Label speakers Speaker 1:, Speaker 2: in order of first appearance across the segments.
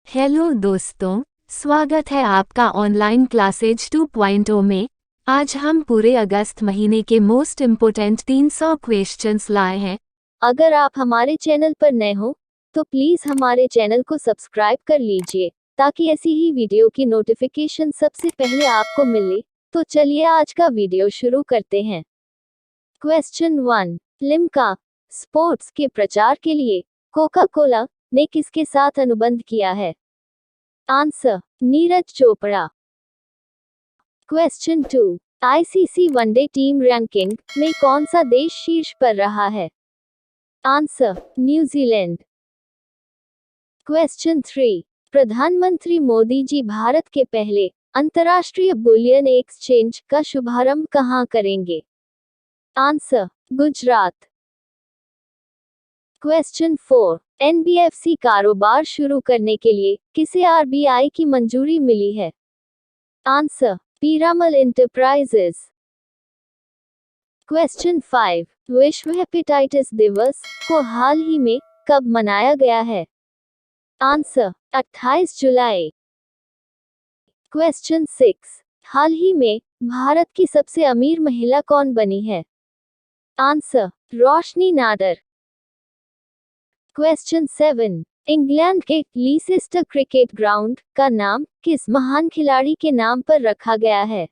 Speaker 1: Hello दोस्तों, स्वागत है आपका ऑनलाइन क्लासेज 2.0 में। आज हम पूरे अगस्त महीने के मोस्ट इम्पोर्टेंट 300 क्वेश्चंस लाए हैं।
Speaker 2: अगर आप हमारे चैनल पर नए हो तो प्लीज हमारे चैनल को सब्सक्राइब कर लीजिए ताकि ऐसी ही वीडियो की नोटिफिकेशन सबसे पहले आपको मिले। तो चलिए आज का वीडियो शुरू करते हैं। क्वेश्चन 1। लिम्का स्पोर्ट्स के प्रचार के लिए कोका कोला ने किसके साथ अनुबंध किया है? Answer Neeraj Chopra. Question 2। ICC one day team ranking में कौन सा देश शीर्ष पर रहा है? Answer New Zealand. क्वेश्चन 3। प्रधानमंत्री मोदी जी भारत के पहले अंतर्राष्ट्रीय बुलियन एक्सचेंज का शुभारंभ कहां करेंगे? आंसर गुजरात। क्वेश्चन 4। एनबीएफसी कारोबार शुरू करने के लिए किसे आरबीआई की मंजूरी मिली है? Answer Piramal enterprises. क्वेश्चन 5। विश्व हेपेटाइटिस दिवस को हाल ही में कब मनाया गया है? आंसर 28 जुलाई। क्वेश्चन 6। हाल ही में भारत की सबसे अमीर महिला कौन बनी है? आंसर रोशनी नाडर। क्वेश्चन 7। इंग्लैंड के लीसेस्टर क्रिकेट ग्राउंड का नाम किस महान खिलाड़ी के नाम पर रखा गया है?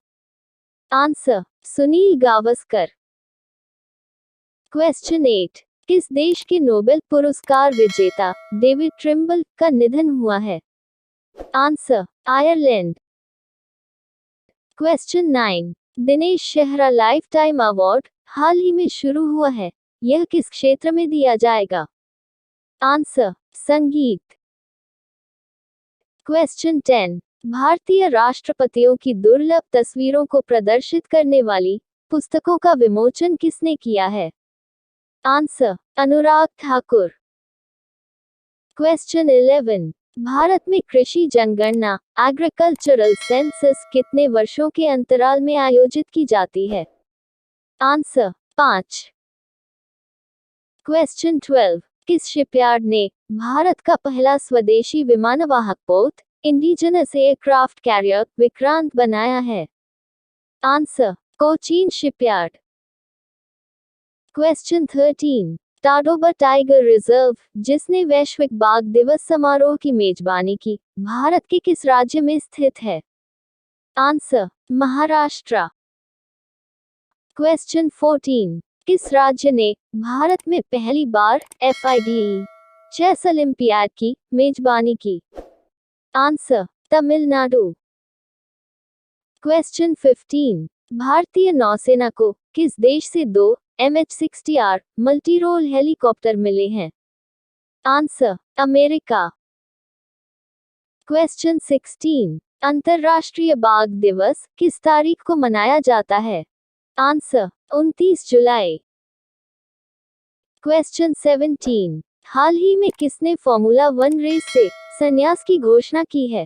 Speaker 2: आंसर सुनील गावस्कर। क्वेश्चन 8। किस देश के नोबेल पुरस्कार विजेता डेविड ट्रिम्बल का निधन हुआ है? Answer Ireland. Question 9। Dinesh Shahra life time award हाल ही में शुरू हुआ है, यह किस क्षेत्र में दिया जाएगा? आंसर संगीत। क्वेश्चन 10। भारतीय राष्ट्रपतियों की दुर्लभ तस्वीरों को प्रदर्शित करने वाली पुस्तकों का विमोचन किसने किया है? आंसर अनुराग ठाकुर। क्वेश्चन 11। भारत में कृषि जनगणना एग्रीकल्चरल सेंसस कितने वर्षों के अंतराल में आयोजित की जाती है? आंसर 5। क्वेश्चन 12। किस शिपयार्ड ने भारत का पहला स्वदेशी विमानवाहक पोत इंडिजिनस एयरक्राफ्ट कैरियर विक्रांत बनाया है? Answer Cochin shipyard. Question 13। Tadoba tiger reserve जिसने वैश्विक बाघ दिवस समारोह की मेजबानी की भारत के किस राज्य में स्थित है? आंसर महाराष्ट्र। क्वेश्चन 14। किस राज्य ने भारत में पहली बार FIDE चेस ओलंपियाड की मेजबानी की? आंसर तमिलनाडु। क्वेश्चन 15। भारतीय नौसेना को किस देश से 2 MH-60R मल्टी रोल हेलीकॉप्टर मिले हैं? Answer America. क्वेश्चन 16। अंतर्राष्ट्रीय बाघ दिवस किस तारीख को मनाया जाता है? आंसर 29 जुलाई। क्वेश्चन 17। हाल ही में किसने फॉर्मूला 1 रेस से संन्यास की घोषणा की है?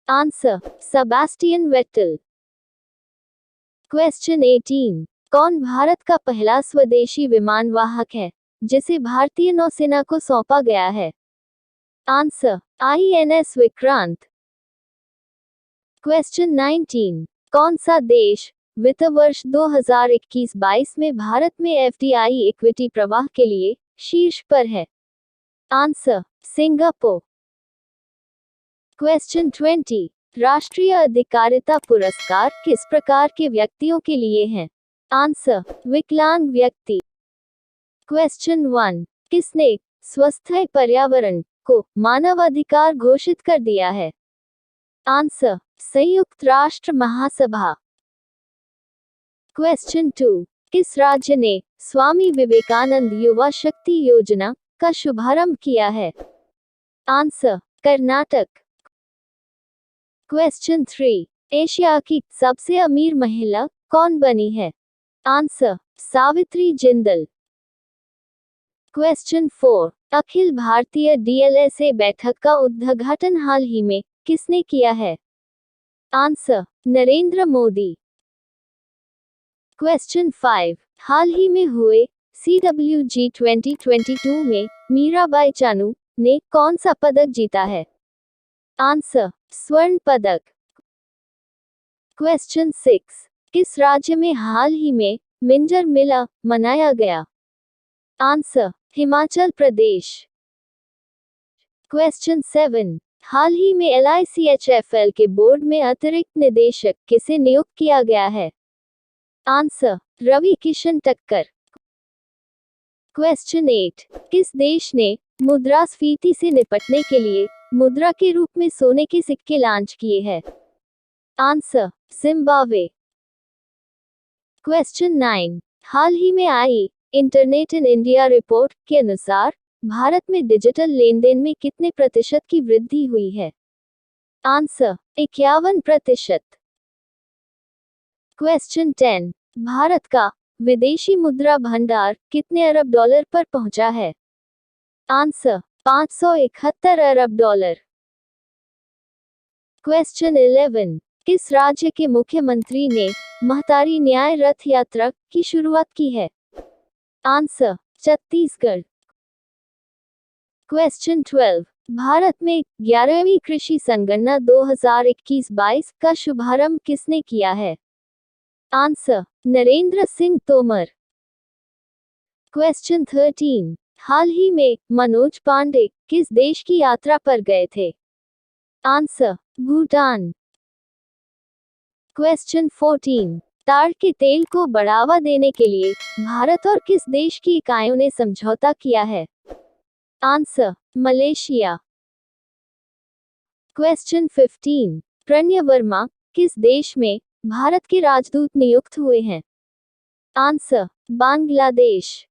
Speaker 2: Answer Sebastian Vettel. क्वेश्चन 18। कौन भारत का पहला स्वदेशी विमानवाहक है जिसे भारतीय नौसेना को सौंपा गया है? Answer INS Vikrant. क्वेश्चन 19। कौन सा देश वित्त वर्ष 2021-22 में भारत में FDI इक्विटी प्रवाह के लिए शीर्ष पर है? Answer Singapore. क्वेश्चन 20। राष्ट्रीय अधिकारिता पुरस्कार किस प्रकार के व्यक्तियों के लिए हैं? आंसर विकलांग व्यक्ति। क्वेश्चन 1। किसने स्वस्थ पर्यावरण को मानवाधिकार घोषित कर दिया है? आंसर संयुक्त राष्ट्र महासभा। क्वेश्चन 2। किस राज्य ने स्वामी विवेकानंद युवा शक्ति योजना का शुभारंभ किया है? आंसर कर्नाटक। क्वेश्चन 3। एशिया की सबसे अमीर महिला कौन बनी है? Answer Savitri Jindal. Question 4। Akhil Bharatiya DLSA बैठक का उद्घाटन हाल ही में किसने किया है? आंसर नरेंद्र मोदी। क्वेश्चन 5। हाल ही में हुए CWG 2022 में मीराबाई चानू ने कौन सा पदक जीता है? आंसर स्वर्ण पदक। क्वेश्चन 6, किस राज्य में हाल ही में मिंजर मेला मनाया गया? आंसर हिमाचल प्रदेश। क्वेश्चन 7, हाल ही में LICHFL के बोर्ड में अतिरिक्त निदेशक किसे नियुक्त किया गया है? आंसर रवि किशन टक्कर। क्वेश्चन 8, किस देश ने मुद्रास्फीति से निपटने के लिए मुद्रा के रूप में सोने के सिक्के लॉन्च किए हैं? Answer Zimbabwe. क्वेश्चन 9, हाल ही में आई इंटरनेट इन इंडिया रिपोर्ट के अनुसार भारत में डिजिटल लेनदेन में कितने प्रतिशत की वृद्धि हुई है? आंसर 51%। क्वेश्चन 10, भारत का विदेशी मुद्रा भंडार कितने अरब डॉलर पर पहुंचा है? आंसर 571 अरब डॉलर। क्वेश्चन 11, किस राज्य के मुख्यमंत्री ने महतारी न्याय रथ यात्रा की शुरुआत की है? आंसर छत्तीसगढ़। क्वेश्चन 12, भारत में 11वीं कृषि संगणना 2021-22 का शुभारंभ किसने किया है? आंसर नरेंद्र सिंह तोमर। क्वेश्चन 13, हाल ही में मनोज पांडे किस देश की यात्रा पर गए थे? आंसर भूटान। क्वेश्चन 14, ताड़ के तेल को बढ़ावा देने के लिए भारत और किस देश की इकाइयों ने समझौता किया है? Answer Malaysia. Question 15, Pranay Varma किस देश में भारत के राजदूत नियुक्त हुए हैं? आंसर बांग्लादेश।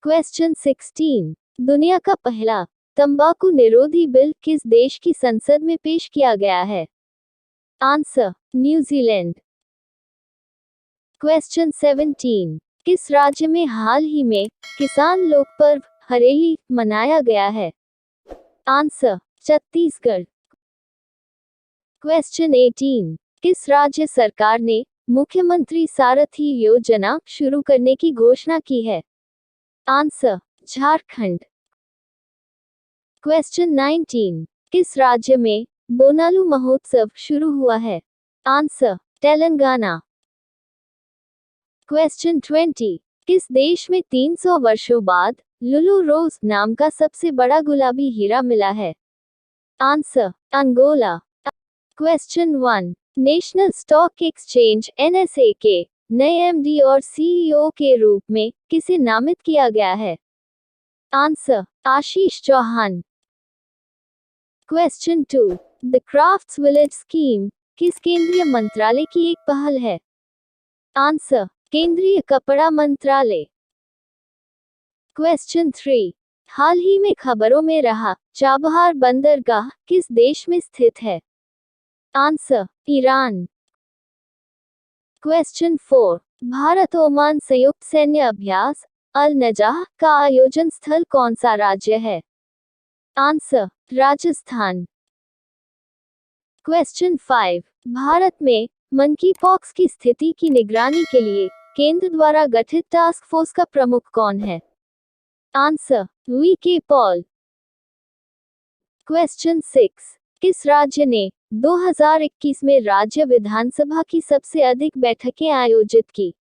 Speaker 2: क्वेश्चन 16, दुनिया का पहला तंबाकू निरोधी बिल किस देश की संसद में पेश किया गया है? Answer New Zealand. क्वेश्चन 17, किस राज्य में हाल ही में किसान लोक पर्व हरेली मनाया गया है? आंसर छत्तीसगढ़। क्वेश्चन 18, किस राज्य सरकार ने मुख्यमंत्री सारथी योजना शुरू करने की घोषणा की है? आंसर झारखंड। क्वेश्चन 19, किस राज्य में बोनालू महोत्सव शुरू हुआ है? आंसर तेलंगाना। क्वेश्चन 20, किस देश में 300 वर्षों बाद लुलू रोज नाम का सबसे बड़ा गुलाबी हीरा मिला है? Answer Angola. Question 1, National Stock Exchange NSE के नए MD और CEO के रूप में किसे नामित किया गया है? Answer Ashish Chauhan. Question 2, the crafts village scheme किस केंद्रीय मंत्रालय की एक पहल है? आंसर केंद्रीय कपड़ा मंत्रालय। क्वेश्चन 3, हाल ही में खबरों में रहा चाबहार बंदरगाह किस देश में स्थित है? Answer Iran. Question 4, Bharat Oman संयुक्त सैन्य अभ्यास अल नजाह का आयोजन स्थल कौन सा राज्य है? आंसर राजस्थान। क्वेश्चन 5, भारत में मंकीपॉक्स की स्थिति की निगरानी के लिए केंद्र द्वारा गठित टास्क फोर्स का प्रमुख कौन है? Answer VK. पॉल। क्वेश्चन 6, किस राज्य ने 2021 में राज्य विधानसभा की सबसे अधिक बैठकें आयोजित की?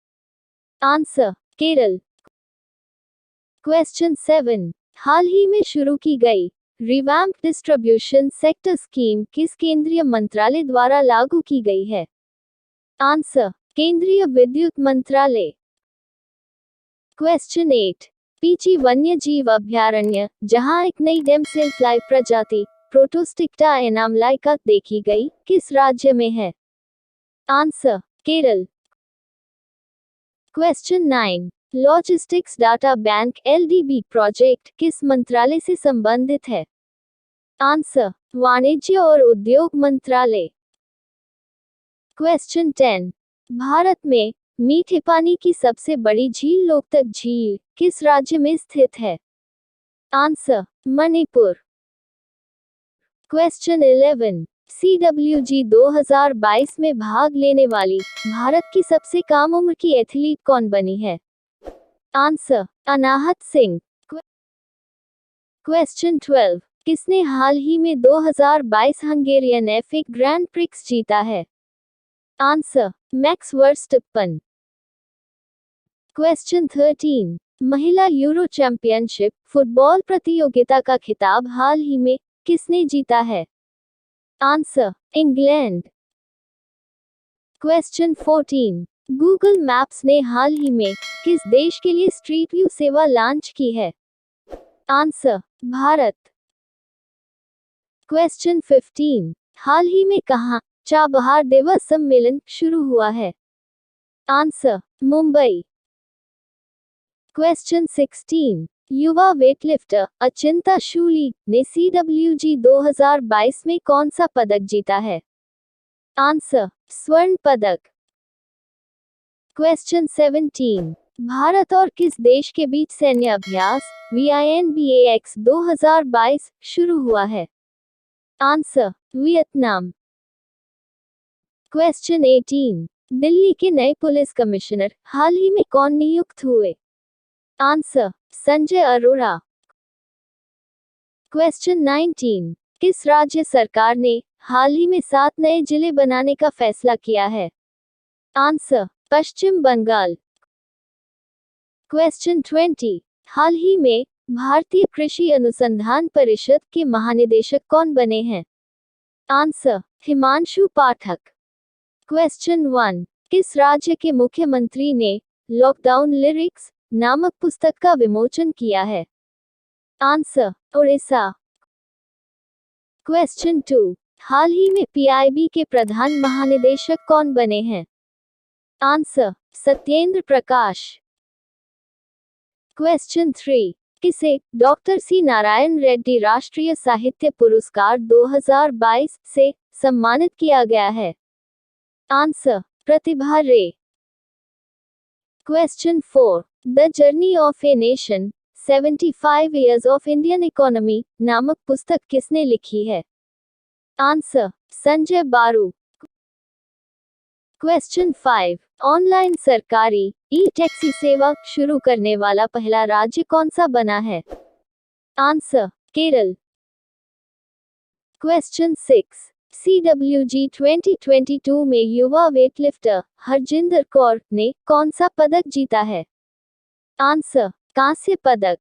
Speaker 2: आंसर केरल। क्वेश्चन 7, हाल ही में शुरू की गई रिवैम्प डिस्ट्रीब्यूशन सेक्टर स्कीम किस केंद्रीय मंत्रालय द्वारा लागू की गई है? आंसर केंद्रीय विद्युत मंत्रालय। क्वेश्चन 8, पीची वन्यजीव अभयारण्य जहां एक नई डेमसेलफ्लाई प्रजाति प्रोटोस्टिक्टा एनामलाइका देखी गई किस राज्य में है? Answer Kerala. Question 9, logistics data bank LDB project किस मंत्रालय से संबंधित है? आंसर वाणिज्य और उद्योग मंत्रालय। क्वेश्चन 10, भारत में मीठे पानी की सबसे बड़ी झील लोकतक झील किस राज्य में स्थित है? आंसर मणिपुर। क्वेश्चन 11, CWG 2022 में भाग लेने वाली भारत की सबसे कम उम्र की एथलीट कौन बनी है? आंसर अनाहत सिंह। क्वेश्चन 12, किसने हाल ही में 2022 हंगेरियन F1 ग्रैंड प्रिक्स जीता है? Answer, max वर्स्टप्पन। क्वेश्चन 13, महिला यूरो चैंपियनशिप फुटबॉल प्रतियोगिता का खिताब हाल ही में किसने जीता है? Answer, England. Question 14, Google maps ने हाल ही में किस देश के लिए स्ट्रीट व्यू सेवा लॉन्च की है? आंसर, भारत। क्वेश्चन 15, हाल ही में कहाँ चाबहार दिवस सम्मेलन शुरू हुआ है? आंसर, मुंबई। क्वेश्चन 16, युवा वेटलिफ्टर अचिंता शूली ने CWG 2022 में कौन सा पदक जीता है? आंसर, स्वर्ण पदक। क्वेश्चन 17, भारत और किस देश के बीच सैन्य अभ्यास VINBAX 2022 शुरू हुआ है? Answer, Vietnam. क्वेश्चन 18, दिल्ली के नए पुलिस कमिश्नर हाल ही में कौन नियुक्त हुए? आंसर, संजय अरोड़ा। क्वेश्चन 19, किस राज्य सरकार ने हाल ही में 7 नए जिले बनाने का फैसला किया है? आंसर, पश्चिम बंगाल। क्वेश्चन 20, हाल ही में भारतीय कृषि अनुसंधान परिषद के महानिदेशक कौन बने हैं? आंसर, हिमांशु पाठक। क्वेश्चन 1, किस राज्य के मुख्यमंत्री ने लॉकडाउन लिरिक्स नामक पुस्तक का विमोचन किया है? आंसर, उड़ीसा। क्वेश्चन 2, हाल ही में PIB के प्रधान महानिदेशक कौन बने हैं? आंसर, सत्येंद्र प्रकाश। क्वेश्चन 3, किसे डॉक्टर C नारायण रेड्डी राष्ट्रीय साहित्य पुरस्कार 2022 से सम्मानित किया गया है? आंसर, प्रतिभा रे। Question 4, the journey of a nation 75 years of Indian economy नामक पुस्तक किसने लिखी है? आंसर, संजय बारू। क्वेश्चन 5, ऑनलाइन सरकारी ई-टैक्सी सेवा शुरू करने वाला पहला राज्य कौन सा बना है? आंसर, केरल। क्वेश्चन 6, CWG 2022 में युवा वेटलिफ्टर हरजिंदर कौर ने कौन सा पदक जीता है? आंसर, कांस्य पदक।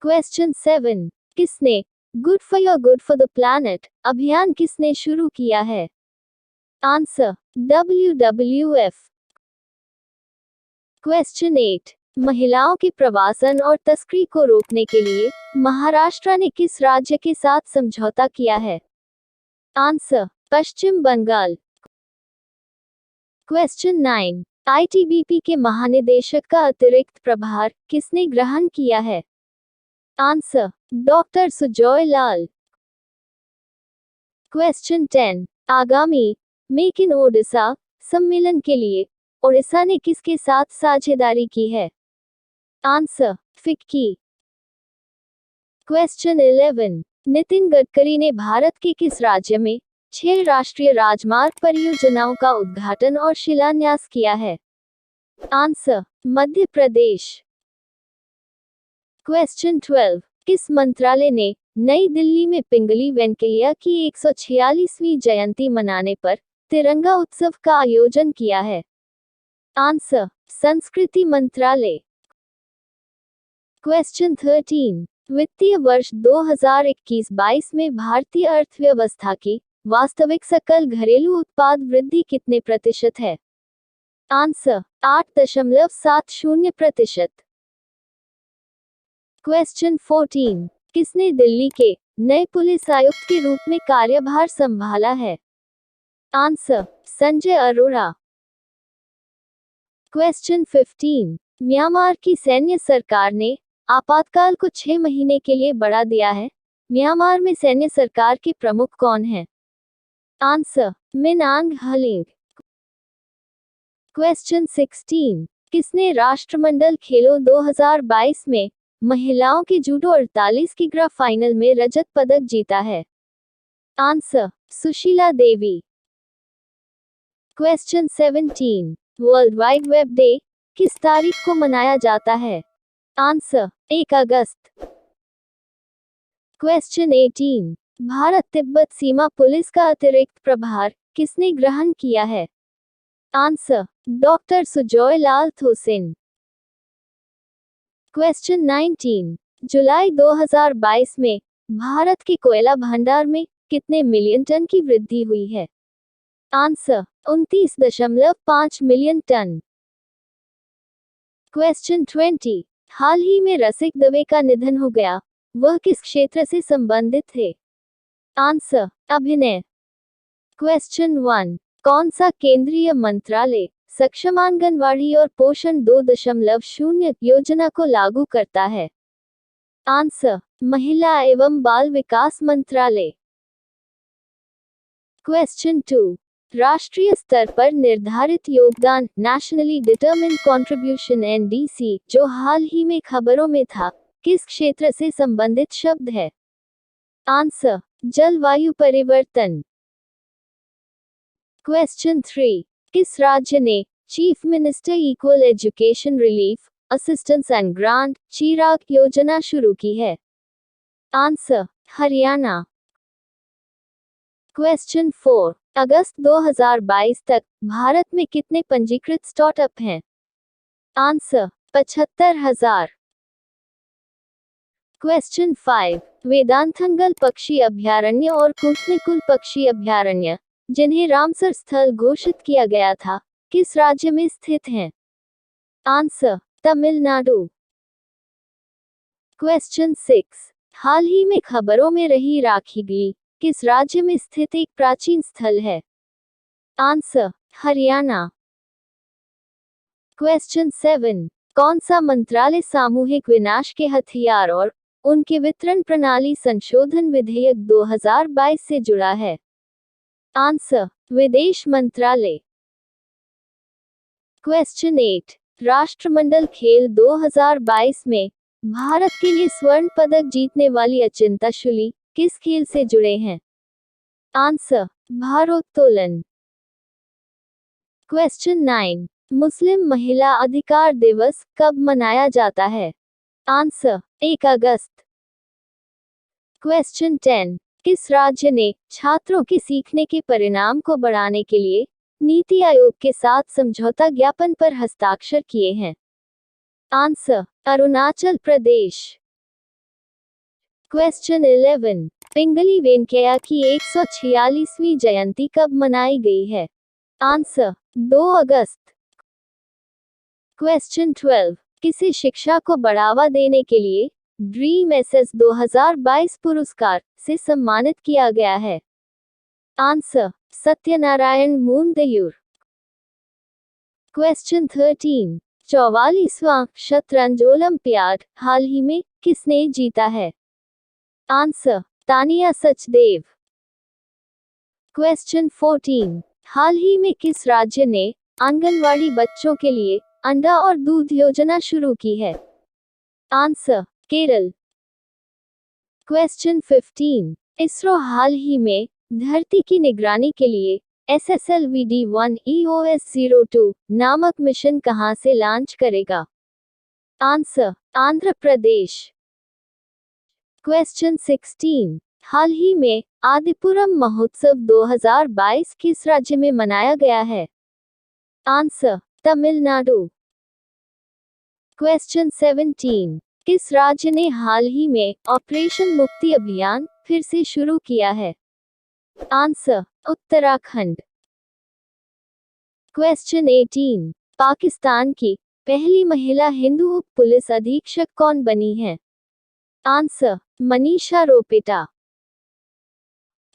Speaker 2: क्वेश्चन 7, किसने गुड फॉर द प्लैनेट अभियान किसने शुरू किया है? Answer, WWF। क्वेश्चन 8, महिलाओं के प्रवासन और तस्करी को रोकने के लिए महाराष्ट्र ने किस राज्य के साथ समझौता किया है? आंसर, पश्चिम बंगाल। क्वेश्चन 9, ITBP के महानिदेशक का अतिरिक्त प्रभार किसने ग्रहण किया है? आंसर, डॉक्टर सुजॉय लाल। क्वेश्चन 10, आगामी मेक इन ओडिशा सम्मेलन के लिए ओडिशा ने किसके साथ साझेदारी की है? Answer, FICCI. Question 11, Nitin Gadkari ने भारत के किस राज्य में 6 राष्ट्रीय राजमार्ग परियोजनाओं का उद्घाटन और शिलान्यास किया है? आंसर, मध्य प्रदेश। क्वेश्चन 12, किस मंत्रालय ने नई दिल्ली में पिंगली वेंकैया की 146वीं जयंती मनाने पर तिरंगा उत्सव का आयोजन किया है? आंसर, संस्कृति मंत्रालय। क्वेश्चन 13, वित्तीय वर्ष 2021-22 में भारतीय अर्थव्यवस्था की वास्तविक सकल घरेलू उत्पाद वृद्धि कितने प्रतिशत है? आंसर, 8.70%। क्वेश्चन 14, किसने दिल्ली के नए पुलिस आयुक्त के रूप में कार्यभार संभाला है? Answer, Sanjay Arora. Question 15, Myanmar की सैन्य सरकार ने आपातकाल को 6 महीने के लिए बढ़ा दिया है। म्यांमार में सैन्य सरकार के प्रमुख कौन हैं? आंसर, मिन आंग हलिंग। क्वेश्चन 16, किसने राष्ट्रमंडल खेलों 2022 में महिलाओं के जूडो 48 किग्रा फाइनल में रजत पदक जीता है? Answer, Sushila Devi. Question 17, world wide web day किस तारीख को मनाया जाता है? आंसर, 1 अगस्त। क्वेश्चन 18, भारत तिब्बत सीमा पुलिस का अतिरिक्त प्रभार किसने ग्रहण किया है? Answer, doctor Sujoy Lal Thaosen. Question 19, जुलाई 2022 में भारत के कोयला भंडार में कितने मिलियन टन की वृद्धि हुई है? Answer, 29.5 million ton. क्वेश्चन 20, हाल ही में रसिक दवे का निधन हो गया, वह किस क्षेत्र से संबंधित थे? आंसर, अभिनय। क्वेश्चन 1, कौन सा केंद्रीय मंत्रालय सक्षम आंगनवाड़ी और पोषण 2.0 योजना को लागू करता है? आंसर, महिला एवं बाल विकास मंत्रालय। क्वेश्चन 2, राष्ट्रीय स्तर पर निर्धारित योगदान नेशनली डिटरमिन्ड कंट्रीब्यूशन NDC जो हाल ही में खबरों में था, किस क्षेत्र से संबंधित शब्द है? आंसर, जलवायु परिवर्तन। क्वेश्चन 3, किस राज्य ने chief minister equal education relief assistance and grant Chirag योजना शुरू की है? आंसर, हरियाणा। क्वेश्चन 4, अगस्त 2022 तक भारत में कितने पंजीकृत स्टार्टअप हैं? आंसर, 75,000। क्वेश्चन 5, वेदांथंगल पक्षी अभयारण्य और कुंथनिकुल पक्षी अभयारण्य जिन्हें रामसर स्थल घोषित किया गया था, किस राज्य में स्थित हैं? आंसर, तमिलनाडु। क्वेश्चन 6, हाल ही में खबरों में रही राखी गली किस राज्य में स्थित एक प्राचीन स्थल है? आंसर, हरियाणा। क्वेश्चन 7, कौन सा मंत्रालय सामूहिक विनाश के हथियार और उनके वितरण प्रणाली संशोधन विधेयक 2022 से जुड़ा है? आंसर, विदेश मंत्रालय। क्वेश्चन 8, राष्ट्रमंडल खेल 2022 में भारत के लिए स्वर्ण पदक जीतने वाली अचिंता शुली किस खेल से जुड़े हैं? आंसर, भारोत्तोलन। क्वेश्चन 9, मुस्लिम महिला अधिकार दिवस कब मनाया जाता है? आंसर, 1 अगस्त। क्वेश्चन 10, किस राज्य ने छात्रों के सीखने के परिणाम को बढ़ाने के लिए नीति आयोग के साथ समझौता ज्ञापन पर हस्ताक्षर किए हैं? आंसर, अरुणाचल प्रदेश। क्वेश्चन 11, पिंगली वेंकैया की 146वीं जयंती कब मनाई गई है? आंसर, 2 अगस्त। क्वेश्चन 12, किसी शिक्षा को बढ़ावा देने के लिए ड्रीम एसएस 2022 पुरस्कार से सम्मानित किया गया है? आंसर, सत्यनारायण मूनदेयूर। क्वेश्चन 13, 44वां शतरंज ओलंपियाड हाल ही में किसने जीता है? आंसर, तानिया सचदेव। क्वेश्चन 14, हाल ही में किस राज्य ने आंगनवाड़ी बच्चों के लिए अंडा और दूध योजना शुरू की है? आंसर, केरल। क्वेश्चन 15, इसरो हाल ही में धरती की निगरानी के लिए SSLV-D1 EOS-02 नामक मिशन कहां से लॉन्च करेगा? आंसर, आंध्र प्रदेश। क्वेश्चन 16, हाल ही में आदिपुरम महोत्सव 2022 किस राज्य में मनाया गया है? आंसर, तमिलनाडु। क्वेश्चन 17, किस राज्य ने हाल ही में ऑपरेशन मुक्ति अभियान फिर से शुरू किया है? आंसर, उत्तराखंड। क्वेश्चन 18, पाकिस्तान की पहली महिला हिंदू उप पुलिस अधीक्षक कौन बनी है? आंसर, मनीषा रोपेटा।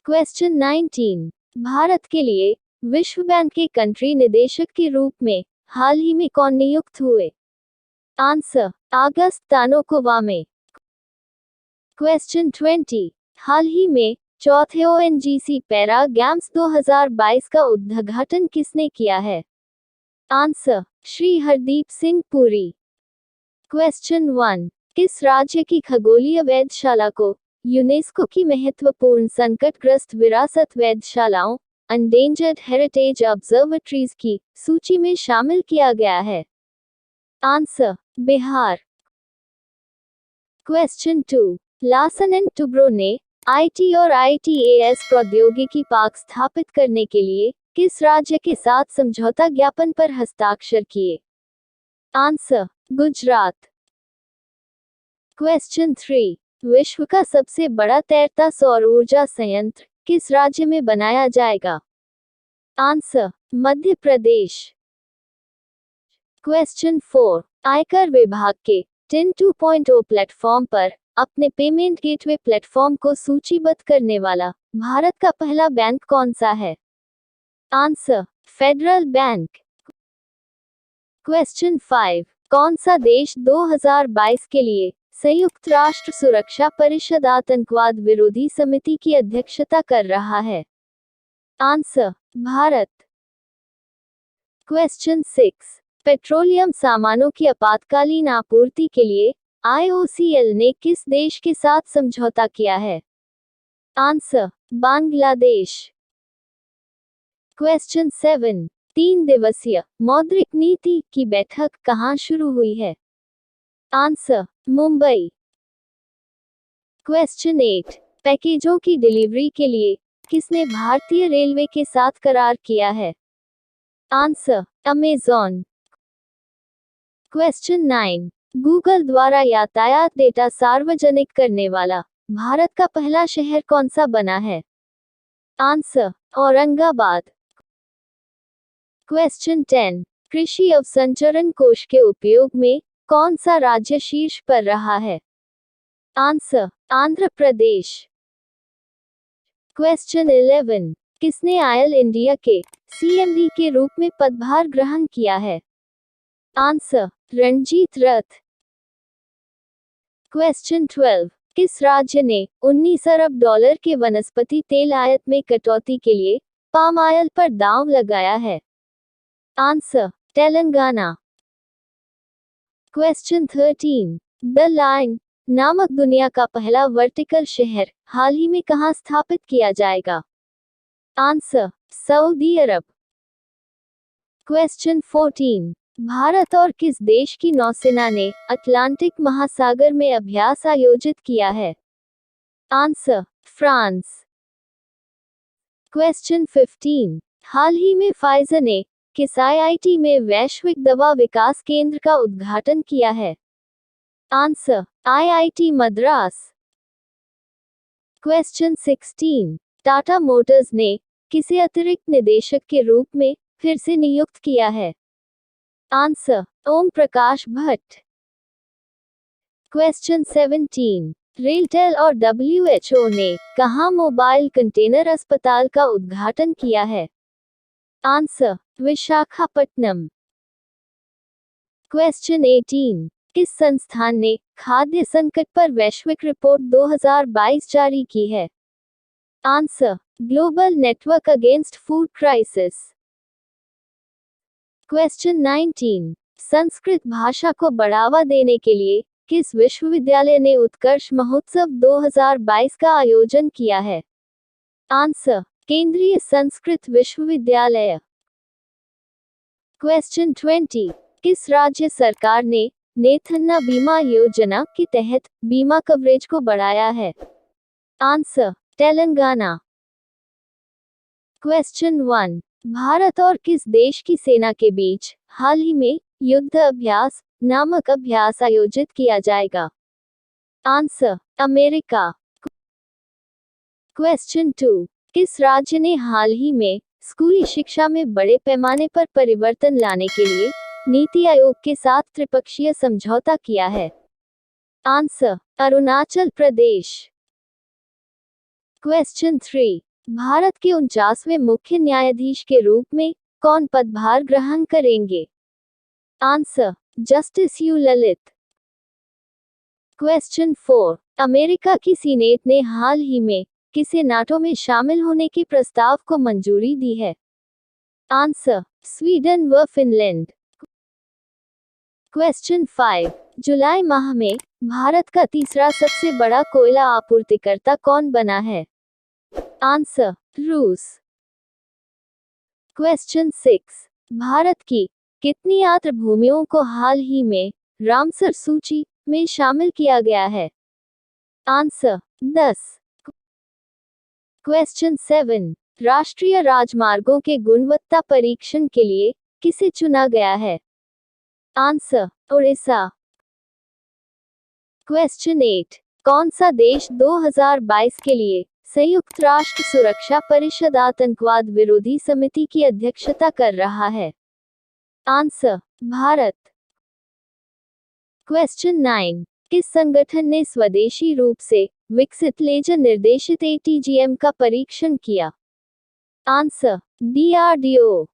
Speaker 2: क्वेश्चन 19, भारत के लिए विश्व बैंक के कंट्री निदेशक के रूप में हाल ही में कौन नियुक्त हुए? आंसर, अगस्त तानोकोवामे। क्वेश्चन 20, हाल ही में चौथे ONGC पैरा गेम्स 2022 का उद्घाटन किसने किया है? आंसर, श्री हरदीप सिंह पुरी। क्वेश्चन 1, किस राज्य की खगोलीय वेधशाला को यूनेस्को की महत्वपूर्ण संकटग्रस्त विरासत वेधशालाओं एंडेंजर्ड हेरिटेज ऑब्जर्वेटरीज की सूची में शामिल किया गया है? Answer, Bihar. Question 2, Larsen and Toubro ने आईटी और आईटीएएस प्रौद्योगिकी पार्क स्थापित करने के लिए किस राज्य के साथ समझौता ज्ञापन पर हस्ताक्षर किए? आंसर, गुजरात। क्वेश्चन 3, विश्व का सबसे बड़ा तैरता सौर ऊर्जा संयंत्र किस राज्य में बनाया जाएगा? आंसर, मध्य प्रदेश। क्वेश्चन 4, आयकर विभाग के टिन 2.0 प्लेटफॉर्म पर अपने पेमेंट गेटवे प्लेटफॉर्म को सूचीबद्ध करने वाला भारत का पहला बैंक कौन सा है? Answer, federal bank. क्वेश्चन 5, कौन सा देश 2022 के लिए संयुक्त राष्ट्र सुरक्षा परिषद आतंकवाद विरोधी समिति की अध्यक्षता कर रहा है? आंसर, भारत। क्वेश्चन 6, पेट्रोलियम सामानों की आपातकालीन आपूर्ति के लिए IOCL ने किस देश के साथ समझौता किया है? आंसर, बांग्लादेश। क्वेश्चन 7, 3 दिवसीय मौद्रिक नीति की बैठक कहां शुरू हुई है? आंसर, मुंबई। क्वेश्चन 8, पैकेजों की डिलीवरी के लिए किसने भारतीय रेलवे के साथ करार किया है? Answer, Amazon. क्वेश्चन 9, गूगल द्वारा यातायात डेटा सार्वजनिक करने वाला भारत का पहला शहर कौन सा बना है? आंसर, औरंगाबाद। क्वेश्चन 10, कृषि अवसंरचरण कोष के उपयोग में कौन सा राज्य शीर्ष पर रहा है? आंसर, आंध्र प्रदेश। क्वेश्चन 11, किसने आयल इंडिया के CMD के रूप में पदभार ग्रहण किया है? आंसर, रणजीत रथ। क्वेश्चन 12, किस राज्य ने 19 अरब डॉलर के वनस्पति तेल आयात में कटौती के लिए पाम ऑयल पर दांव लगाया है? Answer, Telangana. Question 13, the line नामक दुनिया का पहला वर्टिकल शहर हाल ही में कहां स्थापित किया जाएगा? आंसर, सऊदी अरब। क्वेश्चन 14, भारत और किस देश की नौसेना ने अटलांटिक महासागर में अभ्यास आयोजित किया है? Answer, France. क्वेश्चन 15, हाल ही में फाइजर ने किस IIT में वैश्विक दवा विकास केंद्र का उद्घाटन किया है? Answer, IIT Madras. Question 16, Tata Motors ने किसे अतिरिक्त निदेशक के रूप में फिर से नियुक्त किया है? आंसर, ओम प्रकाश भट्ट। क्वेश्चन 17, रेलटेल और WHO ने कहां मोबाइल कंटेनर अस्पताल का उद्घाटन किया है? आंसर, विशाखापट्टनम। क्वेश्चन 18, किस संस्थान ने खाद्य संकट पर वैश्विक रिपोर्ट 2022 जारी की है? Answer, global network against food crisis. Question 19, Sanskrit भाषा को बढ़ावा देने के लिए किस विश्वविद्यालय ने उत्कर्ष महोत्सव 2022 का आयोजन किया है? आंसर, केंद्रीय संस्कृत विश्वविद्यालय। क्वेश्चन 20, किस राज्य सरकार ने नेथन्ना बीमा योजना के तहत बीमा कवरेज को बढ़ाया है? आंसर, तेलंगाना। क्वेश्चन 1, भारत और किस देश की सेना के बीच हाल ही में युद्ध अभ्यास नामक अभ्यास आयोजित किया जाएगा? Answer, America. क्वेश्चन 2, किस राज्य ने हाल ही में स्कूली शिक्षा में बड़े पैमाने पर परिवर्तन लाने के लिए नीति आयोग के साथ त्रिपक्षीय समझौता किया है? आंसर, अरुणाचल प्रदेश। क्वेश्चन 3, भारत के 49वें मुख्य न्यायाधीश के रूप में कौन पदभार ग्रहण करेंगे? Answer, justice U Lalit. Question 4, America की सीनेट ने हाल ही में किसे नाटो में शामिल होने के प्रस्ताव को मंजूरी दी है? आंसर, स्वीडन व फिनलैंड। क्वेश्चन 5, जुलाई माह में भारत का तीसरा सबसे बड़ा कोयला आपूर्तिकर्ता कौन बना है? आंसर, रूस। क्वेश्चन 6, भारत की कितनी आर्द्र भूमियों को हाल ही में रामसर सूची में शामिल किया गया है? आंसर 10। क्वेश्चन 7, राष्ट्रीय राजमार्गों के गुणवत्ता परीक्षण के लिए किसे चुना गया है? आंसर उड़ीसा। क्वेश्चन 8, कौन सा देश 2022 के लिए संयुक्त राष्ट्र सुरक्षा परिषद आतंकवाद विरोधी समिति की अध्यक्षता कर रहा है? आंसर भारत। क्वेश्चन 9, किस संगठन ने स्वदेशी रूप से विकसित लेजर निर्देशित ATGM का परीक्षण किया? Answer DRDO।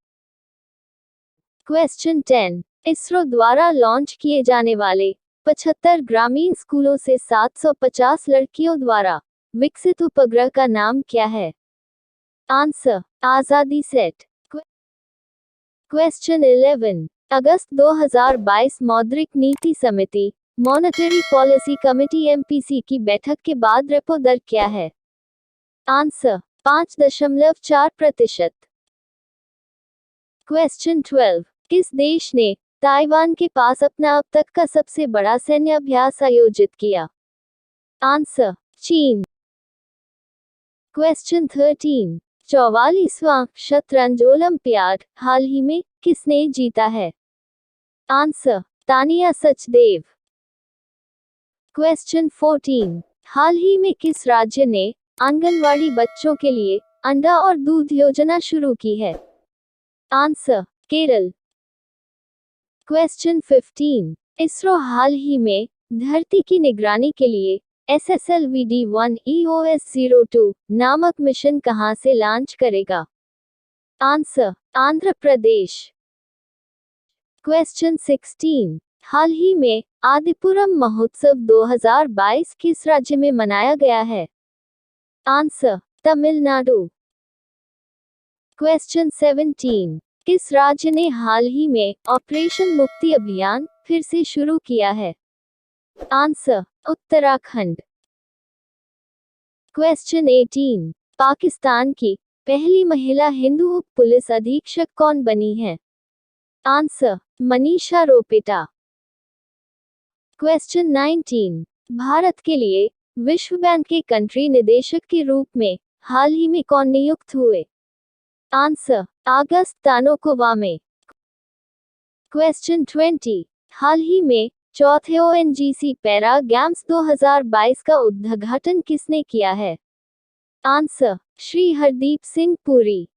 Speaker 2: क्वेश्चन 10, इसरो द्वारा लॉन्च किए जाने वाले 75 ग्रामीण स्कूलों से 750 लड़कियों द्वारा विकसित उपग्रह का नाम क्या है? आंसर आजादी सेट। क्वेश्चन 11, अगस्त 2022 मौद्रिक नीति समिति मॉनेटरी पॉलिसी कमेटी MPC की बैठक के बाद रेपो दर क्या है? आंसर 5.4%। क्वेश्चन 12, किस देश ने ताइवान के पास अपना अब तक का सबसे बड़ा सैन्य अभ्यास आयोजित किया? आंसर चीन। क्वेश्चन 13, 44वां शतरंज ओलंपियाड हाल ही में किसने जीता है? आंसर तानिया सचदेव। क्वेश्चन 14, हाल ही में किस राज्य ने आंगनवाड़ी बच्चों के लिए अंडा और दूध योजना शुरू की है? आंसर केरल। क्वेश्चन 15, इसरो हाल ही में धरती की निगरानी के लिए SSLV-D1 EOS-02 नामक मिशन कहां से लॉन्च करेगा? आंसर आंध्र प्रदेश। क्वेश्चन 16, हाल ही में आदिपुरम महोत्सव 2022 किस राज्य में मनाया गया है? आंसर तमिलनाडु। क्वेश्चन 17, किस राज्य ने हाल ही में ऑपरेशन मुक्ति अभियान फिर से शुरू किया है? आंसर उत्तराखंड। क्वेश्चन 18, पाकिस्तान की पहली महिला हिंदू उप पुलिस अधीक्षक कौन बनी है? आंसर मनीषा रोपेटा। क्वेश्चन 19, भारत के लिए विश्व बैंक के कंट्री निदेशक के रूप में हाल ही में कौन नियुक्त हुए? आंसर अगस्त तानोकोवामे। क्वेश्चन 20, हाल ही में चौथे ONGC पैरा गेम्स 2022 का उद्घाटन किसने किया है? आंसर श्री हरदीप सिंह पुरी।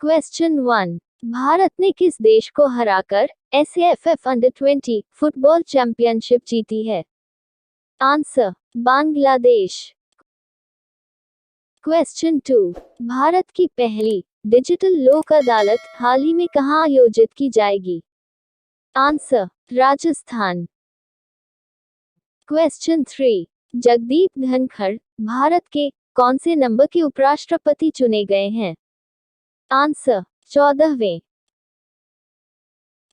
Speaker 2: क्वेश्चन 1, भारत ने किस देश को हराकर SAFF अंडर-20 फुटबॉल चैंपियनशिप जीती है? आंसर बांग्लादेश। क्वेश्चन 2, भारत की पहली डिजिटल लोक अदालत हाल ही में कहां आयोजित की जाएगी? आंसर राजस्थान। क्वेश्चन 3, जगदीप धनखड़ भारत के कौन से नंबर के उपराष्ट्रपति चुने गए हैं? आंसर 14वें।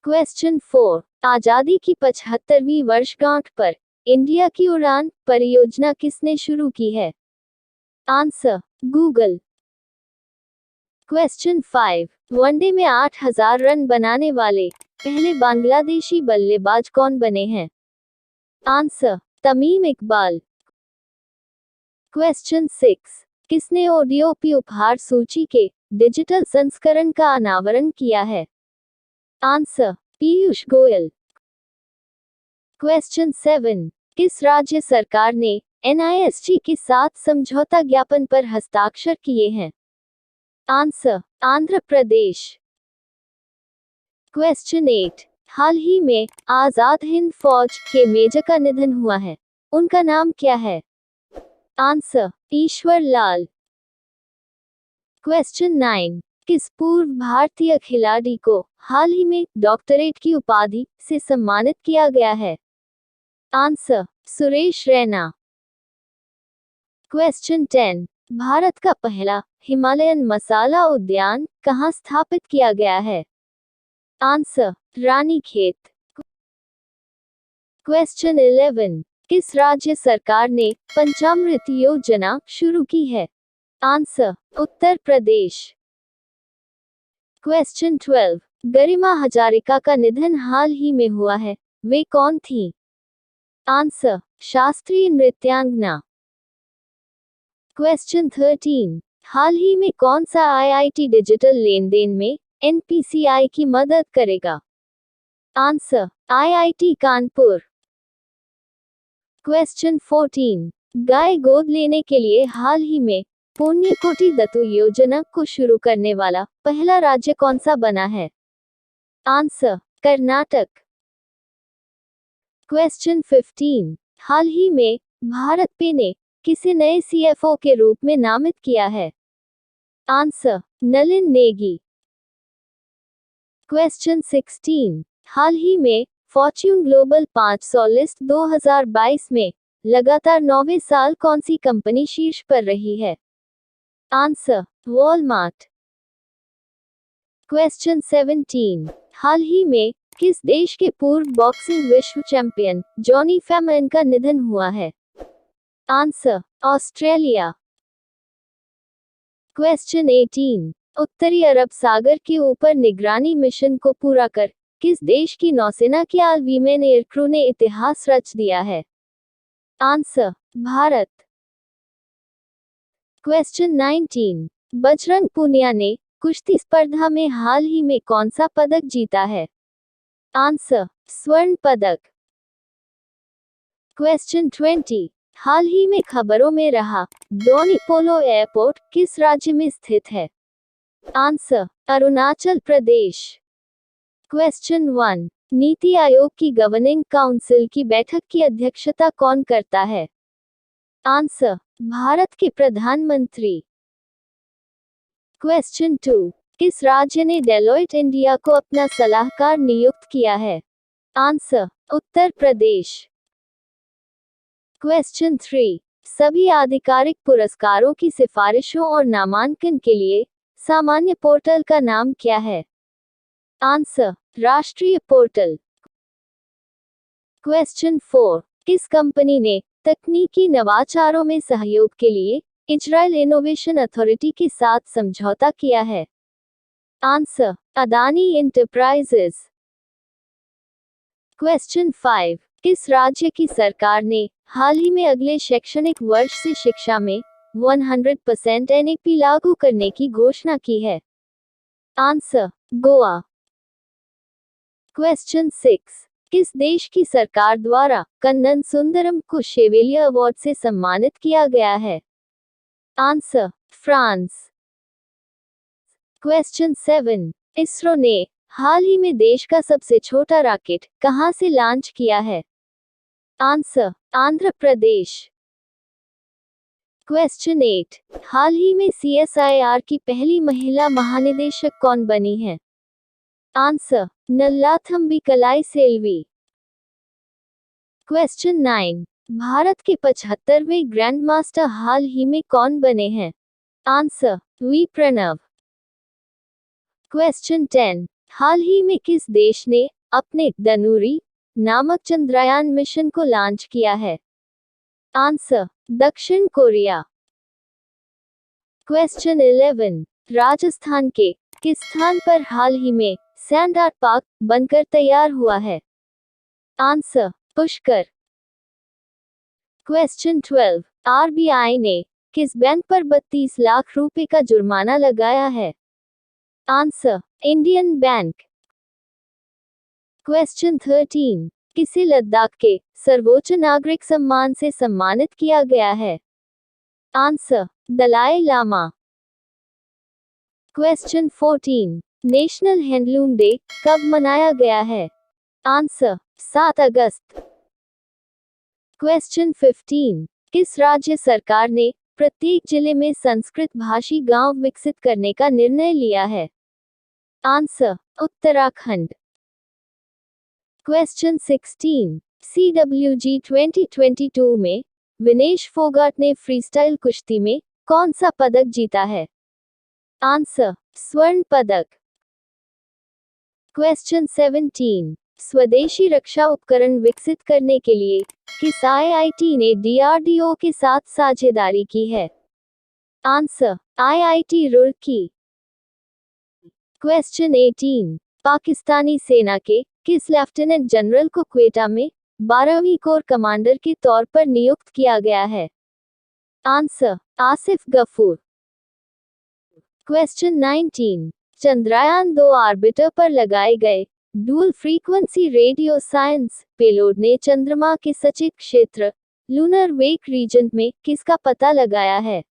Speaker 2: क्वेश्चन 4, आजादी की 75वीं वर्षगांठ पर इंडिया की उड़ान परियोजना किसने शुरू की है? Answer Google. क्वेश्चन 5, वनडे में 8000 रन बनाने वाले पहले बांग्लादेशी बल्लेबाज कौन बने हैं? आंसर तमीम इकबाल। क्वेश्चन 6, किसने ODOP उपहार सूची के डिजिटल संस्करण का अनावरण किया है? आंसर पीयूष गोयल। क्वेश्चन 7, किस राज्य सरकार ने NISG के साथ समझौता ज्ञापन पर हस्ताक्षर किए हैं? आंसर आंध्र प्रदेश। क्वेश्चन 8, हाल ही में आजाद हिंद फौज के मेजर का निधन हुआ है, उनका नाम क्या है? आंसर ईश्वर लाल। क्वेश्चन 9, किस पूर्व भारतीय खिलाड़ी को हाल ही में डॉक्टरेट की उपाधि से सम्मानित किया गया है? आंसर सुरेश रैना। क्वेश्चन 10, भारत का पहला हिमालयन मसाला उद्यान कहां स्थापित किया गया है? आंसर रानीखेत। क्वेश्चन 11, किस राज्य सरकार ने पंचामृत योजना शुरू की है? आंसर उत्तर प्रदेश। क्वेश्चन 12, गरिमा हजारिका का निधन हाल ही में हुआ है, वे कौन थी? आंसर शास्त्रीय नृत्यांगना। क्वेश्चन 13, हाल ही में कौन सा आईआईटी डिजिटल लेन देन में एनपीसीआई की मदद करेगा? Answer, IIT Kanpur. क्वेश्चन 14, गाय गोद लेने के लिए हाल ही में पुण्यकोटि दत्तू योजना को शुरू करने वाला पहला राज्य कौन सा बना है? आंसर, कर्नाटक। क्वेश्चन 15, हाल ही में भारत पे ने किसे नए सीएफओ के रूप में नामित किया है? आंसर, नलिन नेगी। क्वेश्चन 16, हाल ही में फॉर्च्यून ग्लोबल 500 लिस्ट 2022 में लगातार 9वें साल कौन सी कंपनी शीर्ष पर रही है? Answer, Walmart. क्वेश्चन 17, हाल ही में किस देश के पूर्व बॉक्सिंग विश्व चैंपियन जॉनी फैमन का निधन हुआ है? Answer, Australia. क्वेश्चन 18, उत्तरी अरब सागर के ऊपर निगरानी मिशन को पूरा कर किस देश की नौसेना के ऑल वीमेन एयरक्रू ने इतिहास रच दिया है? आंसर, भारत। क्वेश्चन 19, बजरंग पूनिया ने कुश्ती स्पर्धा में हाल ही में कौन सा पदक जीता है? आंसर, स्वर्ण पदक। क्वेश्चन 20, हाल ही में खबरों में रहा डोनी पोलो एयरपोर्ट किस राज्य में स्थित है? आंसर, अरुणाचल प्रदेश। क्वेश्चन 1, नीति आयोग की गवर्निंग काउंसिल की बैठक की अध्यक्षता कौन करता है? आंसर, भारत के प्रधानमंत्री। क्वेश्चन 2, किस राज्य ने डेलोइट इंडिया को अपना सलाहकार नियुक्त किया है? आंसर, उत्तर प्रदेश। क्वेश्चन 3, सभी आधिकारिक पुरस्कारों की सिफारिशों और नामांकन के लिए सामान्य पोर्टल का नाम क्या है? आंसर, राष्ट्रीय पोर्टल। क्वेश्चन 4, किस कंपनी ने तकनीकी नवाचारों में सहयोग के लिए इजराइल इनोवेशन अथॉरिटी के साथ समझौता किया है? Answer, Adani enterprises. क्वेश्चन 5, किस राज्य की सरकार ने हाल ही में अगले शैक्षणिक वर्ष से शिक्षा में 100% एनईपी लागू करने की घोषणा की है? आंसर, गोवा। क्वेश्चन 6, किस देश की सरकार द्वारा कन्नन सुंदरम को शेवेलियर अवार्ड से सम्मानित किया गया है? Answer, France. क्वेश्चन 7, इसरो ने हाल ही में देश का सबसे छोटा रॉकेट कहां से लॉन्च किया है? आंसर, आंध्र प्रदेश। क्वेश्चन 8, हाल ही में सीएसआईआर की पहली महिला महानिदेशक कौन बनी है? आंसर, नल्लाथंबी कलाई सेल्वी। क्वेश्चन 9, भारत के 75वें ग्रैंड मास्टर हाल ही में कौन बने हैं? Answer, V Pranav. क्वेश्चन 10, हाल ही में किस देश ने अपने धनुरी नामक चंद्रयान मिशन को लॉन्च किया है? आंसर, दक्षिण कोरिया। क्वेश्चन 11, राजस्थान के किस स्थान पर हाल ही में सैंड आर्ट पार्क बनकर तैयार हुआ है? आंसर, पुष्कर। क्वेश्चन 12, आरबीआई ने किस बैंक पर 32 लाख रुपए का जुर्माना लगाया है? Answer, Indian bank. क्वेश्चन 13, किसे लद्दाख के सर्वोच्च नागरिक सम्मान से सम्मानित किया गया है? Answer, Dalai Lama. Question 14, National Handloom Day कब मनाया गया है? आंसर, 7 अगस्त। क्वेश्चन 15, किस राज्य सरकार ने प्रत्येक जिले में संस्कृत भाषी गांव विकसित करने का निर्णय लिया है? आंसर, उत्तराखंड। क्वेश्चन 16, CWG 2022 में विनेश फोगाट ने फ्रीस्टाइल कुश्ती में कौन सा पदक जीता है? आंसर, स्वर्ण पदक। क्वेश्चन 17, स्वदेशी रक्षा उपकरण विकसित करने के लिए किस आईआईटी ने डीआरडीओ के साथ साझेदारी की है? Answer, IIT Roorkee. Question 18, Pakistani सेना के किस लेफ्टिनेंट जनरल को क्वेटा में 12वीं कोर कमांडर के तौर पर नियुक्त किया गया है? Answer Asif Ghafoor. Question 19, Chandrayaan 2 orbiter पर लगाए गए dual frequency radio science payload ने चंद्रमा के सचित क्षेत्र लूनर वेक रीजन में किसका पता लगाया है?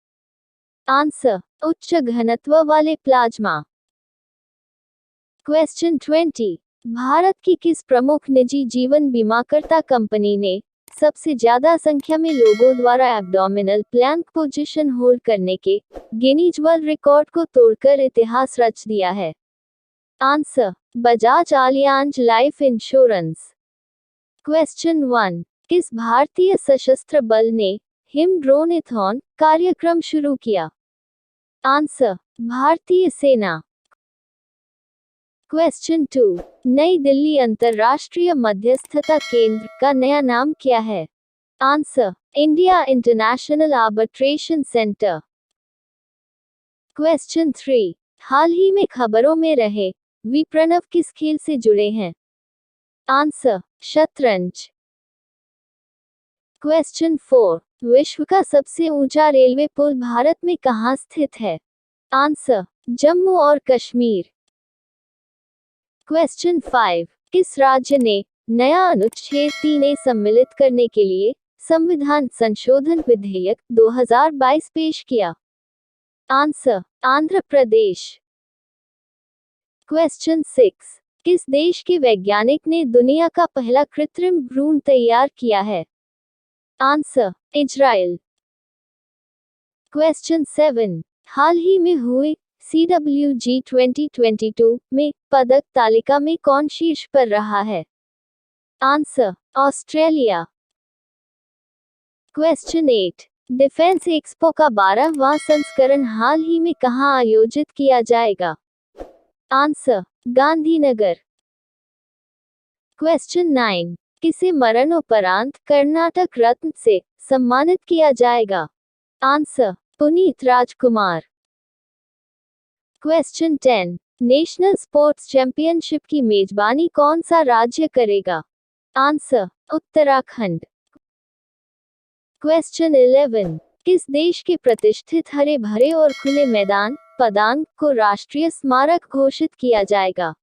Speaker 2: आंसर उच्च घनत्व वाले प्लाज्मा। क्वेश्चन 20, भारत की किस प्रमुख निजी जीवन बीमाकर्ता कंपनी ने सबसे ज्यादा संख्या में लोगों द्वारा एब्डोमिनल प्लैंक पोजीशन होल्ड करने के गिनीज वर्ल्ड रिकॉर्ड को तोड़कर इतिहास रच दिया है? Answer Bajaj Allianz life insurance. Question 1, किस भारतीय सशस्त्र बल ने हिम ड्रोनथॉन कार्यक्रम शुरू किया? आंसर भारतीय सेना। क्वेश्चन 2, नई दिल्ली अंतर्राष्ट्रीय मध्यस्थता केंद्र का नया नाम क्या है? Answer India international arbitration centre. Question 3, हाल ही में खबरों में रहे वी प्रणव किस खेल से जुड़े हैं? आंसर शतरंज। क्वेश्चन 4, विश्व का सबसे ऊंचा रेलवे पुल भारत में कहाँ स्थित है? आंसर जम्मू और कश्मीर। क्वेश्चन 5, किस राज्य ने नया अनुच्छेद 3A सम्मिलित करने के लिए संविधान संशोधन विधेयक 2022 पेश किया? आंसर आंध्र प्रदेश। क्वेश्चन 6, किस देश के वैज्ञानिक ने दुनिया का पहला कृत्रिम भ्रूण तैयार किया है? Answer Israel. क्वेश्चन 7, हाल ही में हुए CWG 2022 में पदक तालिका में कौन शीर्ष पर रहा है? Answer Australia. Question 8, defence expo का 12वां संस्करण हाल ही में कहां आयोजित किया जाएगा? आंसर गांधीनगर। क्वेश्चन 9, किसे मरणोपरांत कर्नाटक रत्न से सम्मानित किया जाएगा? आंसर पुनीत राजकुमार। क्वेश्चन 10, नेशनल स्पोर्ट्स चैंपियनशिप की मेजबानी कौन सा राज्य करेगा? आंसर उत्तराखंड। क्वेश्चन 11, किस देश के प्रतिष्ठित हरे भरे और खुले मैदान पदांग को राष्ट्रीय स्मारक घोषित किया जाएगा?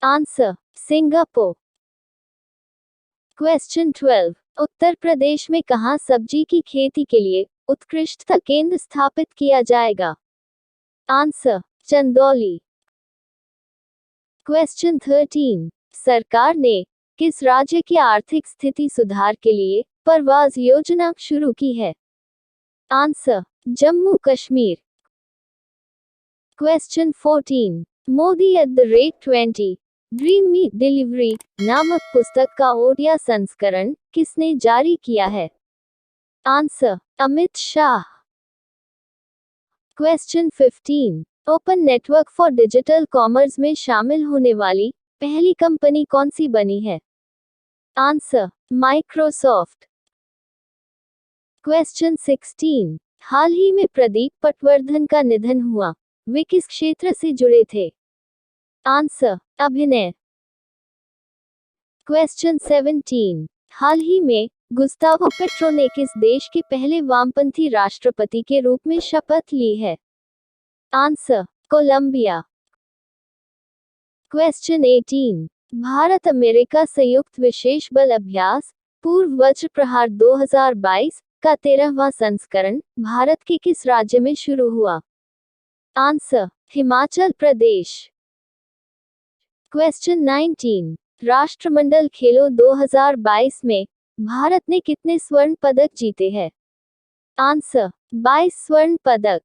Speaker 2: Answer Singapore. Question 12, Uttar Pradesh में कहां सब्जी की खेती के लिए उत्कृष्टता केंद्र स्थापित किया जाएगा? आंसर चंदौली। क्वेश्चन 13, सरकार ने किस राज्य की आर्थिक स्थिति सुधार के लिए परवाज योजना शुरू की है? Answer Jammu Kashmir. Question 14, Modi@20 dream meet delivery नामक पुस्तक का ओडिया संस्करण किसने जारी किया है? Answer Amit Shah. Question 15, open network for digital commerce में शामिल होने वाली पहली कंपनी कौन सी बनी है? Answer Microsoft. क्वेश्चन 16, हाल ही में प्रदीप पटवर्धन का निधन हुआ, वे किस क्षेत्र से जुड़े थे? आंसर अभिनय। क्वेश्चन 17, हाल ही में गुस्तावो पेट्रो ने किस देश के पहले वामपंथी राष्ट्रपति के रूप में शपथ ली है? Answer Colombia. Question 18, Bharat America संयुक्त विशेष बल अभ्यास पूर्व वज्र प्रहार 2022 का 13वां संस्करण भारत के किस राज्य में शुरू हुआ? आंसर हिमाचल प्रदेश। क्वेश्चन 19, राष्ट्रमंडल खेलों 2022 में भारत ने कितने स्वर्ण पदक जीते हैं? आंसर 22 स्वर्ण पदक।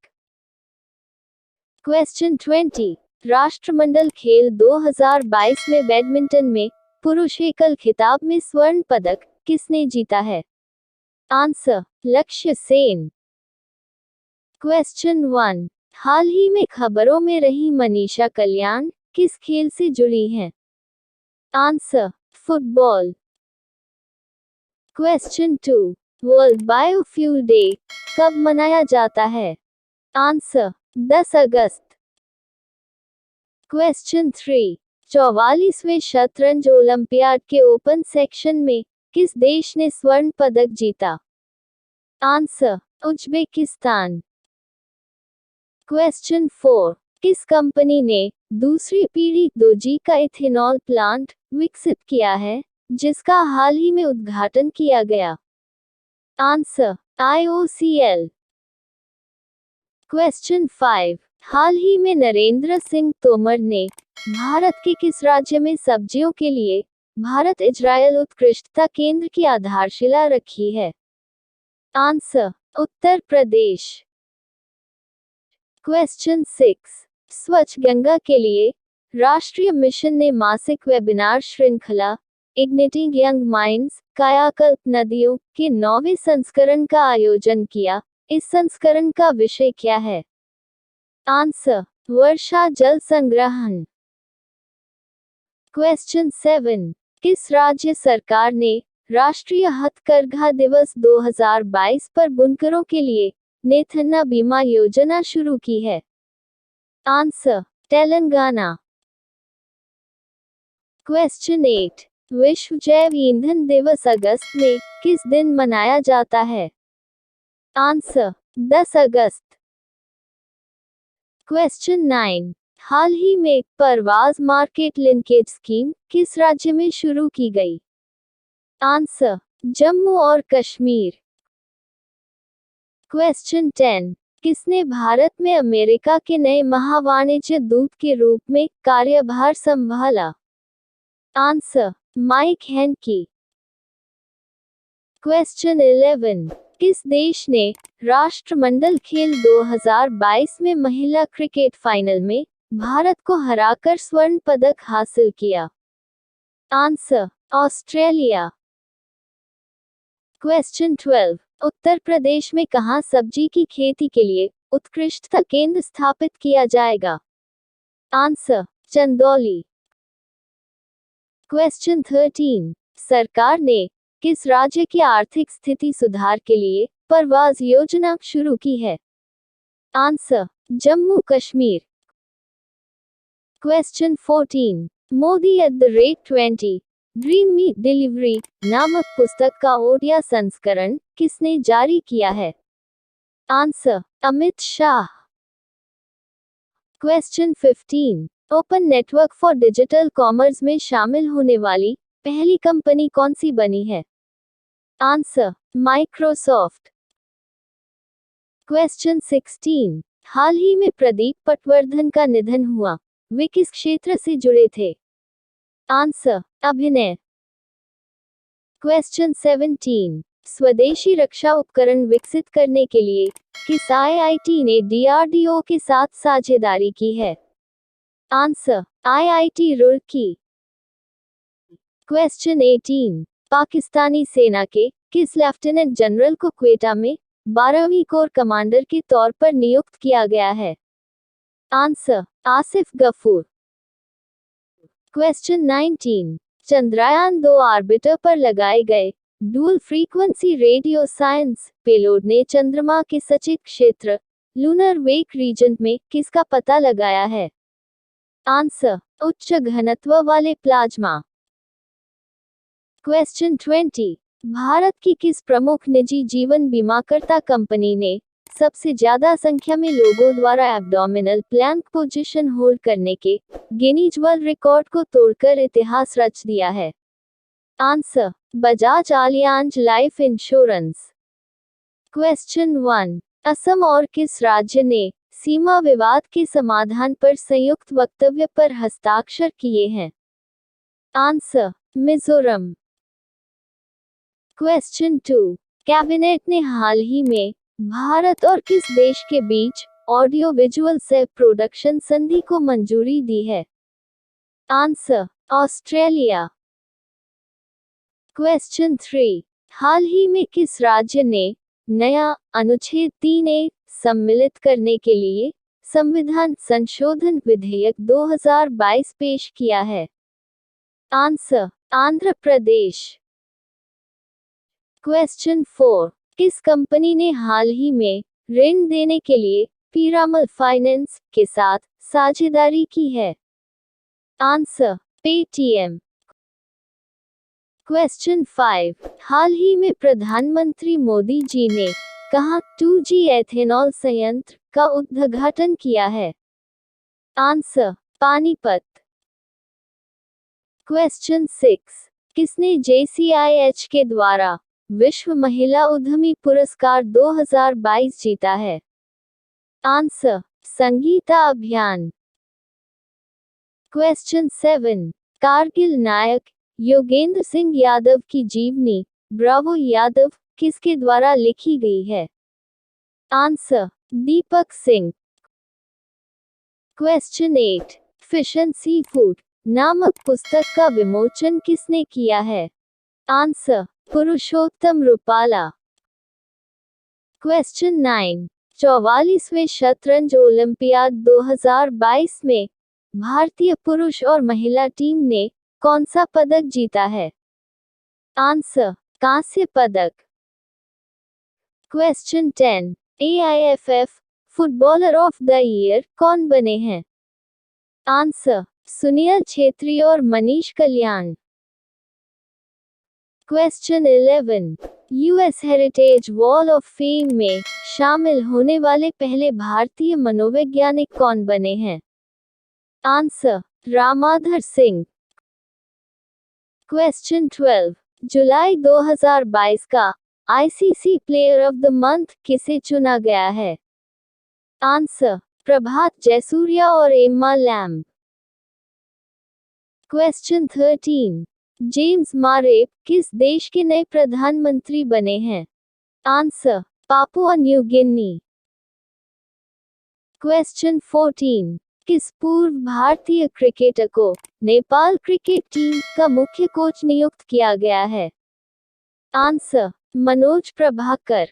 Speaker 2: क्वेश्चन 20, राष्ट्रमंडल खेल 2022 में बैडमिंटन में पुरुष एकल खिताब में स्वर्ण पदक किसने जीता है? आंसर लक्ष्य सेन। क्वेश्चन 1, हाल ही में खबरों में रही मनीषा कल्याण किस खेल से जुड़ी हैं? Answer football. Question 2, world biofuel day कब मनाया जाता है? आंसर 10 अगस्त। क्वेश्चन 3, 44वें शतरंज ओलंपियाड के ओपन सेक्शन में किस देश ने स्वर्ण पदक जीता? Answer Uzbekistan. क्वेश्चन 4, किस कंपनी ने दूसरी पीढ़ी 2G का इथेनॉल प्लांट विकसित किया है, जिसका हाल ही में उद्घाटन किया गया? Answer, IOCL। क्वेश्चन 5, हाल ही में नरेंद्र सिंह तोमर ने भारत के किस राज्य में सब्जियों के लिए भारत इजरायल उत्कृष्टता केंद्र की आधारशिला रखी है? आंसर, उत्तर प्रदेश। क्वेश्चन 6, स्वच्छ गंगा के लिए राष्ट्रीय मिशन ने मासिक वेबिनार श्रृंखला इग्निटिंग यंग माइंड्स कायाकल्प नदियों के 9वें संस्करण का आयोजन किया। इस संस्करण का विषय क्या है? आंसर, वर्षा जल संग्रहण। क्वेश्चन 7, किस राज्य सरकार ने राष्ट्रीय हथकरघा दिवस 2022 पर बुनकरों के लिए नेथन्ना बीमा योजना शुरू की है? आंसर, तेलंगाना। क्वेश्चन 8, विश्व जैव ईंधन दिवस अगस्त में किस दिन मनाया जाता है? आंसर, 10 अगस्त। क्वेश्चन 9, हाल ही में परवाज मार्केट लिंकेज स्कीम किस राज्य में शुरू की गई? आंसर, जम्मू और कश्मीर। क्वेश्चन 10, किसने भारत में अमेरिका के नए महावाणिज्य दूत के रूप में कार्यभार संभाला? Answer, mic हेनकी। क्वेश्चन 11, किस देश ने राष्ट्रमंडल खेल 2022 में महिला क्रिकेट फाइनल में भारत को हराकर स्वर्ण पदक हासिल किया? Answer, Australia. Question 12, Uttar Pradesh में कहां सब्जी की खेती के लिए उत्कृष्टता केंद्र स्थापित किया जाएगा? आंसर, चंदौली। क्वेश्चन 13, सरकार ने किस राज्य की आर्थिक स्थिति सुधार के लिए परवाज योजना शुरू की है? Answer, Jammu Kashmir. Question 14, Modi @20 dream meet delivery नामक पुस्तक का ओडिया संस्करण किसने जारी किया है? Answer, Amit Shah. Question 15, open network for digital commerce में शामिल होने वाली पहली कंपनी कौन सी बनी है? Answer, Microsoft. क्वेश्चन 16, हाल ही में प्रदीप पटवर्धन का निधन हुआ, वे किस क्षेत्र से जुड़े थे? आंसर, अभिनय। क्वेश्चन 17, स्वदेशी रक्षा उपकरण विकसित करने के लिए किस IIT ने DRDO के साथ साझेदारी की है? Answer, IIT Roorkee. Question 18, Pakistani सेना के किस लेफ्टिनेंट जनरल को क्वेटा में 12वीं कोर कमांडर के तौर पर नियुक्त किया गया है? Answer, Asif Ghafoor. Question 19, Chandrayaan 2 orbiter पर लगाए गए dual frequency radio science payload ने चंद्रमा के सचित क्षेत्र लूनर वेक रीजन में किसका पता लगाया है? आंसर, उच्च घनत्व वाले प्लाज्मा। क्वेश्चन 20, भारत की किस प्रमुख निजी जीवन बीमाकर्ता कंपनी ने सबसे ज्यादा संख्या में लोगों द्वारा एब्डोमिनल प्लैंक पोजीशन होल्ड करने के गिनीज वर्ल्ड रिकॉर्ड को तोड़कर इतिहास रच दिया है? Answer, Bajaj Allianz life insurance. Question 1, Assam और किस राज्य ने सीमा विवाद के समाधान पर संयुक्त वक्तव्य पर हस्ताक्षर किए हैं? आंसर, मिजोरम। क्वेश्चन 2, कैबिनेट ने हाल ही में भारत और किस देश के बीच ऑडियो विजुअल सेल्फ प्रोडक्शन संधि को मंजूरी दी है? Answer, Australia. क्वेश्चन 3, हाल ही में किस राज्य ने नया अनुच्छेद 3A सम्मिलित करने के लिए संविधान संशोधन विधेयक 2022 पेश किया है? आंसर, आंध्र प्रदेश। क्वेश्चन 4, किस कंपनी ने हाल ही में ऋण देने के लिए पीरामल फाइनेंस के साथ साझेदारी की है? Answer, Paytm. क्वेश्चन 5, हाल ही में प्रधानमंत्री मोदी जी ने कहाँ 2G एथेनॉल संयंत्र का उद्घाटन किया है? आंसर, पानीपत। क्वेश्चन 6, किसने JCIH के द्वारा विश्व महिला उद्यमी पुरस्कार 2022 जीता है? आंसर, संगीता अभियान। क्वेश्चन 7, कारगिल नायक योगेंद्र सिंह यादव की जीवनी ब्रावो यादव किसके द्वारा लिखी गई है? Answer, Deepak Singh. Question 8, fish and seafood नामक पुस्तक का विमोचन किसने किया है? आंसर, पुरुषोत्तम रूपाला। क्वेश्चन 9, 44वें शतरंज ओलंपियाड 2022 में भारतीय पुरुष और महिला टीम ने कौन सा पदक जीता है? आंसर, कांस्य पदक। Question 10, AIFF footballer of the year कौन बने हैं? आंसर, सुनील छेत्री और Manish Kalyan. Question 11, US heritage wall of fame में शामिल होने वाले पहले भारतीय मनोवैज्ञानिक कौन बने हैं? आंसर, रामाधर सिंह। क्वेश्चन 12, जुलाई 2022 का ICC player of the month किसे चुना गया है? आंसर, प्रभात जयसूर्या और एम्मा लैम्ब। क्वेश्चन 13, जेम्स मारेप किस देश के नए प्रधानमंत्री बने हैं? Answer, Papua New Guinea. Question 14, किस पूर्व भारतीय क्रिकेटर को नेपाल क्रिकेट टीम का मुख्य कोच नियुक्त किया गया है? आंसर, मनोज प्रभाकर।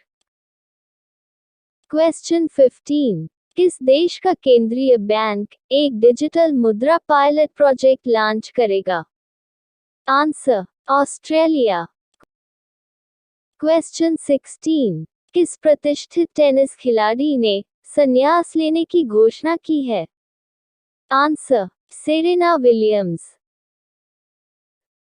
Speaker 2: क्वेश्चन 15, किस देश का केंद्रीय बैंक एक डिजिटल मुद्रा पायलट प्रोजेक्ट लॉन्च करेगा? Answer, Australia. क्वेश्चन 16, किस प्रतिष्ठित टेनिस खिलाड़ी ने संन्यास लेने की घोषणा की है? Answer, Serena Williams.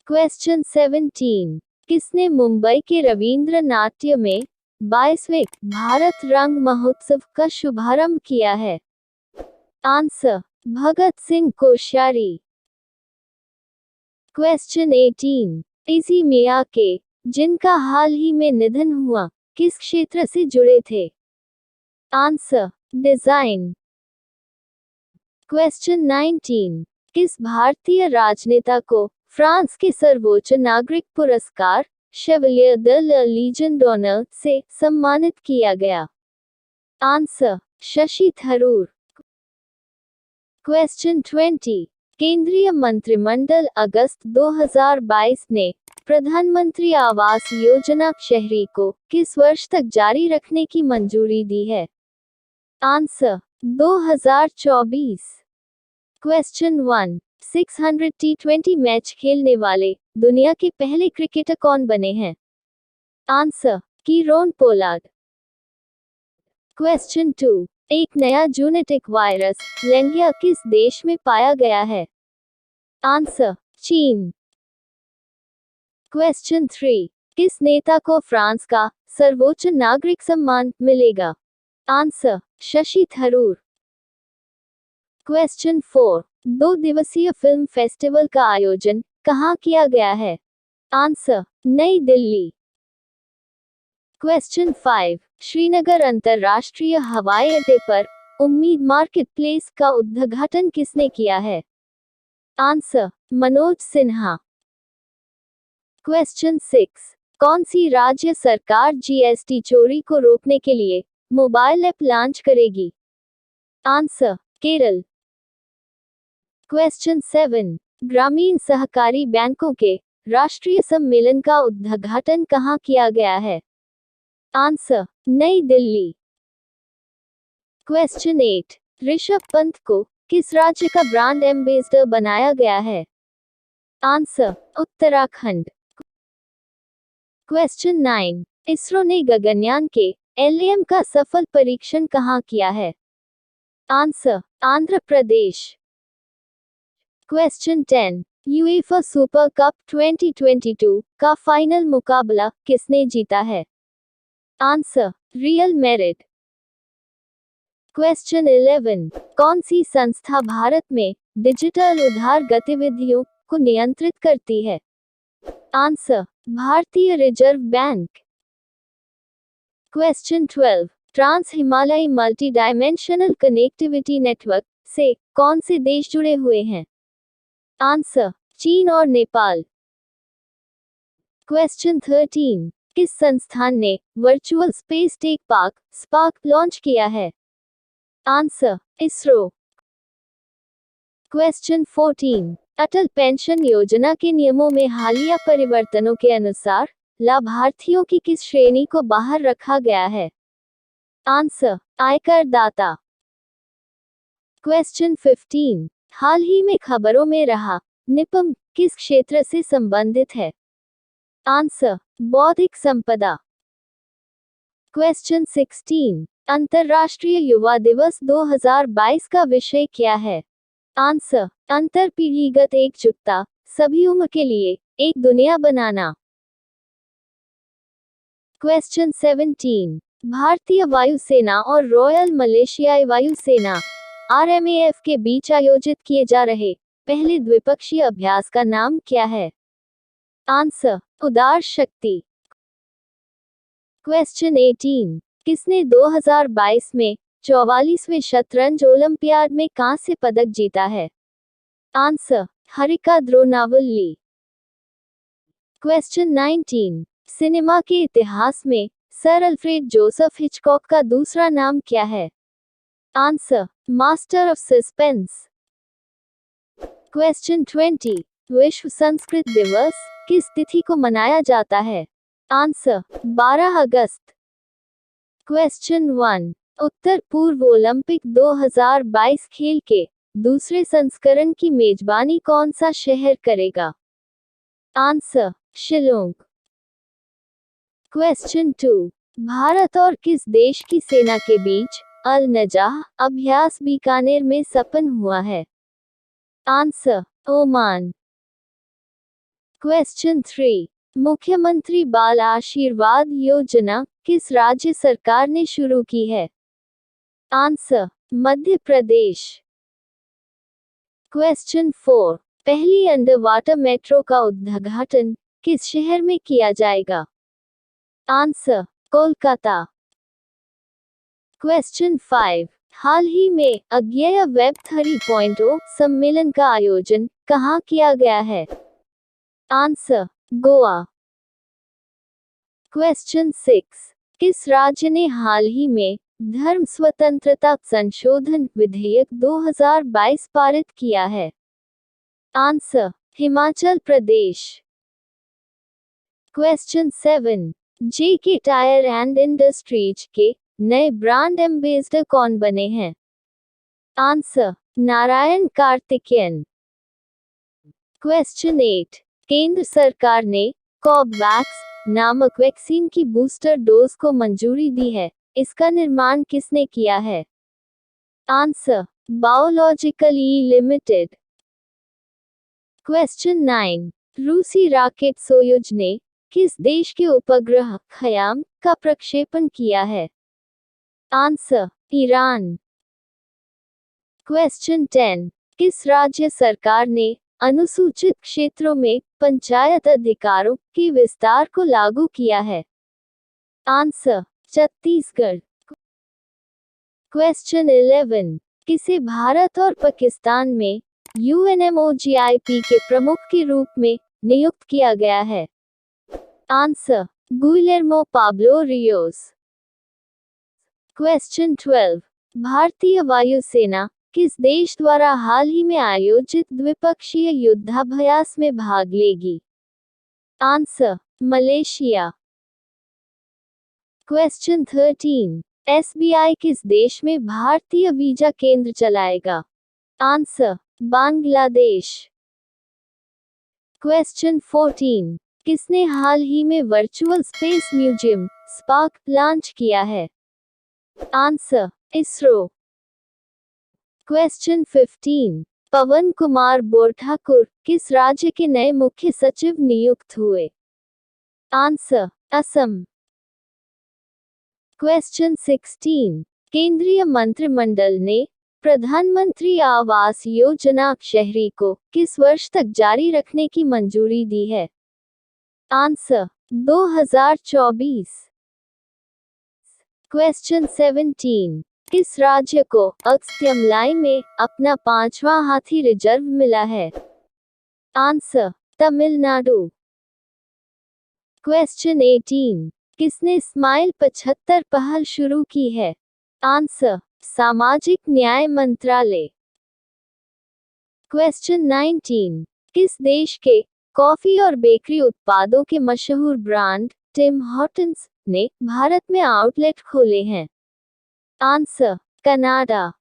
Speaker 2: क्वेश्चन 17, किसने मुंबई के रवींद्र नाट्य में 22वें भारत रंग महोत्सव का शुभारंभ किया है? आंसर, भगत सिंह कोश्यारी। क्वेश्चन 18, इसी मिया के जिनका हाल ही में निधन हुआ किस क्षेत्र से जुड़े थे? Answer, design. क्वेश्चन 19, किस भारतीय राजनेता को फ्रांस के सर्वोच्च नागरिक पुरस्कार शेवलियर द लीजन डॉनर से सम्मानित किया गया? आंसर, शशि थरूर। क्वेश्चन 20, केंद्रीय मंत्रिमंडल अगस्त 2022 ने प्रधानमंत्री आवास योजना शहरी को किस वर्ष तक जारी रखने की मंजूरी दी है? आंसर, 2024। क्वेश्चन 1, 600 T20 मैच खेलने वाले दुनिया के पहले क्रिकेटर कौन बने हैं? Answer, Kieron Pollard. क्वेश्चन 2, एक नया जूनेटिक वायरस लेंगिया किस देश में पाया गया है? आंसर, चीन। क्वेश्चन 3, किस नेता को फ्रांस का सर्वोच्च नागरिक सम्मान मिलेगा? आंसर, शशि थरूर। क्वेश्चन 4, 2 दिवसीय फिल्म फेस्टिवल का आयोजन कहाँ किया गया है? आंसर, नई दिल्ली। क्वेश्चन 5, श्रीनगर अंतर्राष्ट्रीय हवाई अड्डे पर उम्मीद मार्केट प्लेस का उद्घाटन किसने किया है? आंसर, मनोज सिन्हा। क्वेश्चन 6, कौन सी राज्य सरकार GST चोरी को रोकने के लिए मोबाइल ऐप लॉन्च करेगी? आंसर, केरल। क्वेश्चन 7, ग्रामीण सहकारी बैंकों के राष्ट्रीय सम्मेलन का उद्घाटन कहाँ किया गया है? आंसर, नई दिल्ली। क्वेश्चन 8, ऋषभ पंत को किस राज्य का ब्रांड एम्बेसडर बनाया गया है? आंसर, उत्तराखंड। क्वेश्चन 9, इसरो ने गगनयान के LM का सफल परीक्षण कहाँ किया है? Answer, Andhra Pradesh. Question 10, UEFA super cup 2022 का फाइनल मुकाबला किसने जीता है? Answer, real merit. क्वेश्चन 11, कौन सी संस्था भारत में डिजिटल उधार गतिविधियों को नियंत्रित करती है? आंसर, भारतीय रिजर्व बैंक। क्वेश्चन 12, ट्रांस हिमालयी मल्टी डायमेंशनल कनेक्टिविटी नेटवर्क से कौन से देश जुड़े हुए हैं? आंसर, चीन और नेपाल। क्वेश्चन 13, किस संस्थान ने virtual space tech park spark launch किया है? आंसर, इसरो। क्वेश्चन 14, अटल पेंशन योजना के नियमों में हालिया परिवर्तनों के अनुसार लाभार्थियों की किस श्रेणी को बाहर रखा गया है? आंसर, आयकर दाता। क्वेश्चन 15, हाल ही में खबरों में रहा निपम किस क्षेत्र से संबंधित है? आंसर, बौद्धिक संपदा। क्वेश्चन 16, अंतर्राष्ट्रीय युवा दिवस 2022 का विषय क्या है? आंसर, अंतरपीढ़ीगत एकजुटता, सभी उम्र के लिए एक दुनिया बनाना। क्वेश्चन 17, भारतीय वायुसेना और रॉयल मलेशियाई वायुसेना RMAF के बीच आयोजित किए जा रहे पहले द्विपक्षीय अभ्यास का नाम क्या है? आंसर, उदार शक्ति। क्वेश्चन 18, किसने 2022 में 44वें शतरंज ओलंपियाड में कांस्य पदक जीता है? Answer, Harika Dronavalli. Question 19, cinema के इतिहास में सर अल्फ्रेड जोसेफ हिचकॉक का दूसरा नाम क्या है? Answer, master of suspense. Question 20, विश्व संस्कृत दिवस किस तिथि को मनाया जाता है? आंसर, 12 अगस्त। क्वेश्चन 1, उत्तर पूर्व ओलंपिक 2022 खेल के दूसरे संस्करण की मेजबानी कौन सा शहर करेगा? आंसर, शिलोंग। क्वेश्चन 2, भारत और किस देश की सेना के बीच अल नजाह अभ्यास बीकानेर में संपन्न हुआ है? Answer, Oman. क्वेश्चन 3, मुख्यमंत्री बाल आशीर्वाद योजना किस राज्य सरकार ने शुरू की है? आंसर, मध्य प्रदेश। क्वेश्चन 4, पहली अंडर वाटर मेट्रो का उद्घाटन किस शहर में किया जाएगा? आंसर, कोलकाता। क्वेश्चन 5, हाल ही में अज्ञेय वेब 3.0 सम्मेलन का आयोजन कहाँ किया गया है? आंसर, गोवा। क्वेश्चन 6, किस राज्य ने हाल ही में धर्म स्वतंत्रता संशोधन विधेयक 2022 पारित किया है? Answer, Himachal Pradesh. Question 7, JK tyre and industries के नए ब्रांड एम्बेसडर कौन बने हैं? आंसर, नारायण कार्तिकेयन। क्वेश्चन 8, केंद्र सरकार ने कोवैक्स नामक वैक्सीन की बूस्टर डोज को मंजूरी दी है, इसका निर्माण किसने किया है? आंसर, बायोलॉजिकल ई लिमिटेड। क्वेश्चन 9, रूसी रॉकेट सोयुज ने किस देश के उपग्रह खयाम का प्रक्षेपण किया है? Answer, Iran. क्वेश्चन 10, किस राज्य सरकार ने अनुसूचित क्षेत्रों में पंचायत अधिकारों के विस्तार को लागू किया है? आंसर, छत्तीसगढ़। क्वेश्चन 11, किसे भारत और पाकिस्तान में UNMOGIP के प्रमुख के रूप में नियुक्त किया गया है? Answer, Guillermo Pablo Rios. Question 12, भारतीय वायुसेना किस देश द्वारा हाल ही में आयोजित द्विपक्षीय युद्धाभ्यास में भाग लेगी? Answer, Malaysia. क्वेश्चन 13, SBI किस देश में भारतीय वीजा केंद्र चलाएगा? आंसर, बांग्लादेश। क्वेश्चन 14, किसने हाल ही में virtual space museum spark launch किया है? आंसर, इसरो। क्वेश्चन 15, पवन कुमार बोरठाकुर किस राज्य के नए मुख्य सचिव नियुक्त हुए? आंसर, असम। क्वेश्चन 16, केंद्रीय मंत्रिमंडल ने प्रधानमंत्री आवास योजना शहरी को किस वर्ष तक जारी रखने की मंजूरी दी है? आंसर 2024। क्वेश्चन 17, किस राज्य को अगस्त्यमलाई में अपना 5वां हाथी रिजर्व मिला है? आंसर तमिलनाडु। क्वेश्चन 18, किसने स्माइल 75 पहल शुरू की है? आंसर सामाजिक न्याय मंत्रालय। क्वेश्चन 19, किस देश के कॉफी और बेकरी उत्पादों के मशहूर ब्रांड टिम हॉर्टन्स ने भारत में आउटलेट खोले हैं? Answer Canada.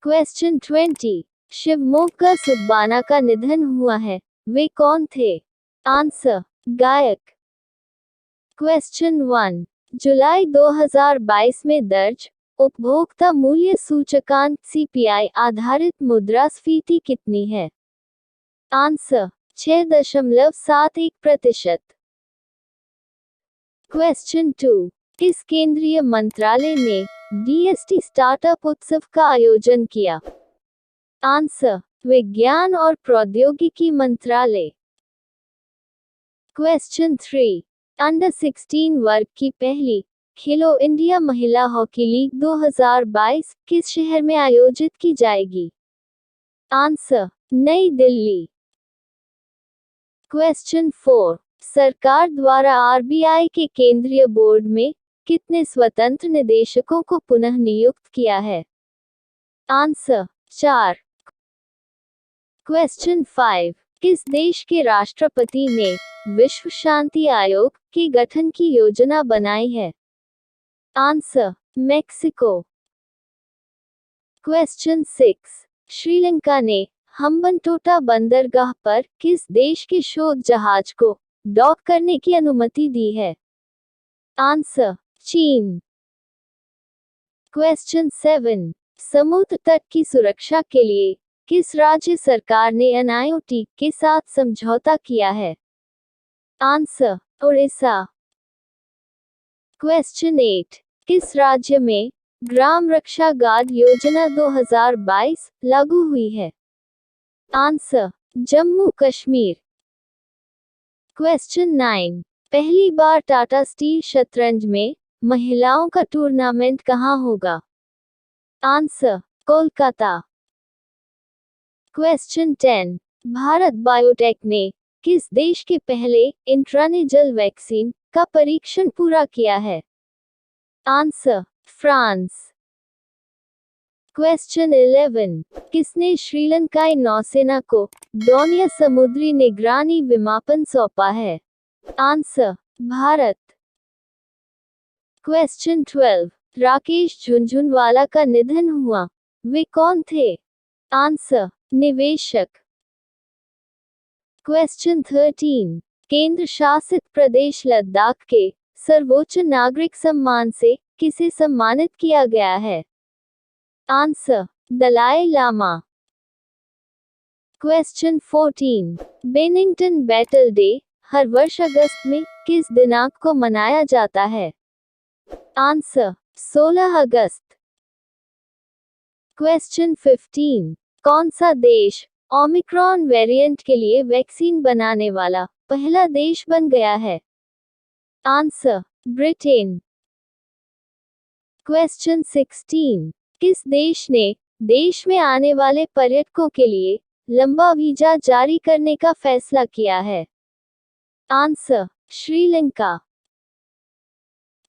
Speaker 2: क्वेश्चन 20, शिवमोग्गा सुब्बाना का निधन हुआ है, वे कौन थे? आंसर गायक। क्वेश्चन 1, जुलाई 2022 में दर्ज उपभोक्ता मूल्य सूचकांक CPI आधारित मुद्रास्फीति कितनी है? आंसर 6.71%। क्वेश्चन 2, किस केंद्रीय मंत्रालय ने DST स्टार्टअप उत्सव का आयोजन किया? आंसर विज्ञान और प्रौद्योगिकी मंत्रालय। क्वेश्चन 3, अंडर 16 वर्ग की पहली खेलो इंडिया महिला हॉकी लीग 2022 किस शहर में आयोजित की जाएगी? आंसर नई दिल्ली। क्वेश्चन 4, सरकार द्वारा RBI के केंद्रीय बोर्ड में कितने स्वतंत्र निदेशकों को पुनः नियुक्त किया है? आंसर 4। क्वेश्चन 5, किस देश के राष्ट्रपति ने विश्व शांति आयोग के गठन की योजना बनाई है? Answer Mexico. क्वेश्चन 6, श्रीलंका ने हम्बनटोटा बंदरगाह पर किस देश के शोध जहाज को डॉक करने की अनुमति दी है? आंसर चीन। क्वेश्चन 7, समुद्र तट की सुरक्षा के लिए किस राज्य सरकार ने NIOT के साथ समझौता किया है? आंसर उड़ीसा। क्वेश्चन 8, किस राज्य में ग्राम रक्षा गार्ड योजना 2022 लागू हुई है? आंसर जम्मू कश्मीर। क्वेश्चन 9, पहली बार टाटा स्टील शतरंज में महिलाओं का टूर्नामेंट कहां होगा? Answer Kolkata. Question 10, Bharat biotech ने किस देश के पहले इंट्रानेजल वैक्सीन का परीक्षण पूरा किया है? Answer France. क्वेश्चन 11, किसने श्रीलंकाई नौसेना को डोनिया समुद्री निगरानी विमापन सौंपा है? आंसर भारत। क्वेश्चन 12, राकेश झुनझुनवाला का निधन हुआ, वे कौन थे? आंसर निवेशक। क्वेश्चन 13, केंद्र शासित प्रदेश लद्दाख के सर्वोच्च नागरिक सम्मान से किसे सम्मानित किया गया है? Answer Dalai Lama. Question 14, Bennington battle day हर वर्ष अगस्त में किस दिनांक को मनाया जाता है? आंसर 16 अगस्त। क्वेश्चन 15, कौन सा देश ओमिक्रॉन वेरिएंट के लिए वैक्सीन बनाने वाला पहला देश बन गया है? Answer Britain. क्वेश्चन 16, किस देश ने देश में आने वाले पर्यटकों के लिए लंबा वीजा जारी करने का फैसला किया है? आंसर श्रीलंका।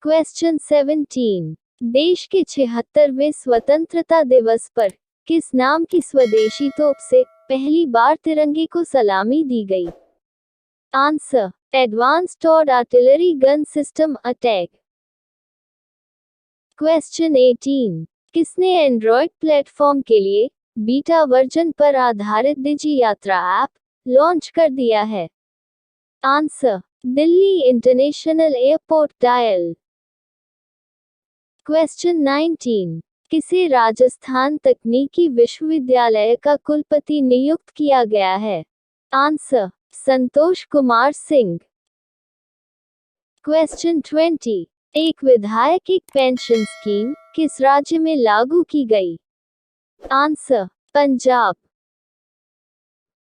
Speaker 2: क्वेश्चन 17, देश के 76वें स्वतंत्रता दिवस पर किस नाम की स्वदेशी तोप से पहली बार तिरंगे को सलामी दी गई? Answer advanced artillery gun system attack. Question 18, किसने एंड्रॉयड प्लेटफॉर्म के लिए बीटा वर्जन पर आधारित डिजी यात्रा ऐप लॉन्च कर दिया है? Answer Delhi international airport dial. Question 19, किसे राजस्थान तकनीकी विश्वविद्यालय का कुलपति नियुक्त किया गया है? आंसर संतोष कुमार सिंह। क्वेश्चन 20, एक विधायक पेंशन स्कीम किस राज्य में लागू की गई? आंसर, पंजाब।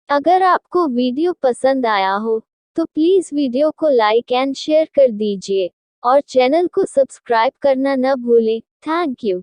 Speaker 2: अगर आपको वीडियो पसंद आया हो तो प्लीज वीडियो को लाइक एंड शेयर कर दीजिए और चैनल को सब्सक्राइब करना न भूलें। Thank you.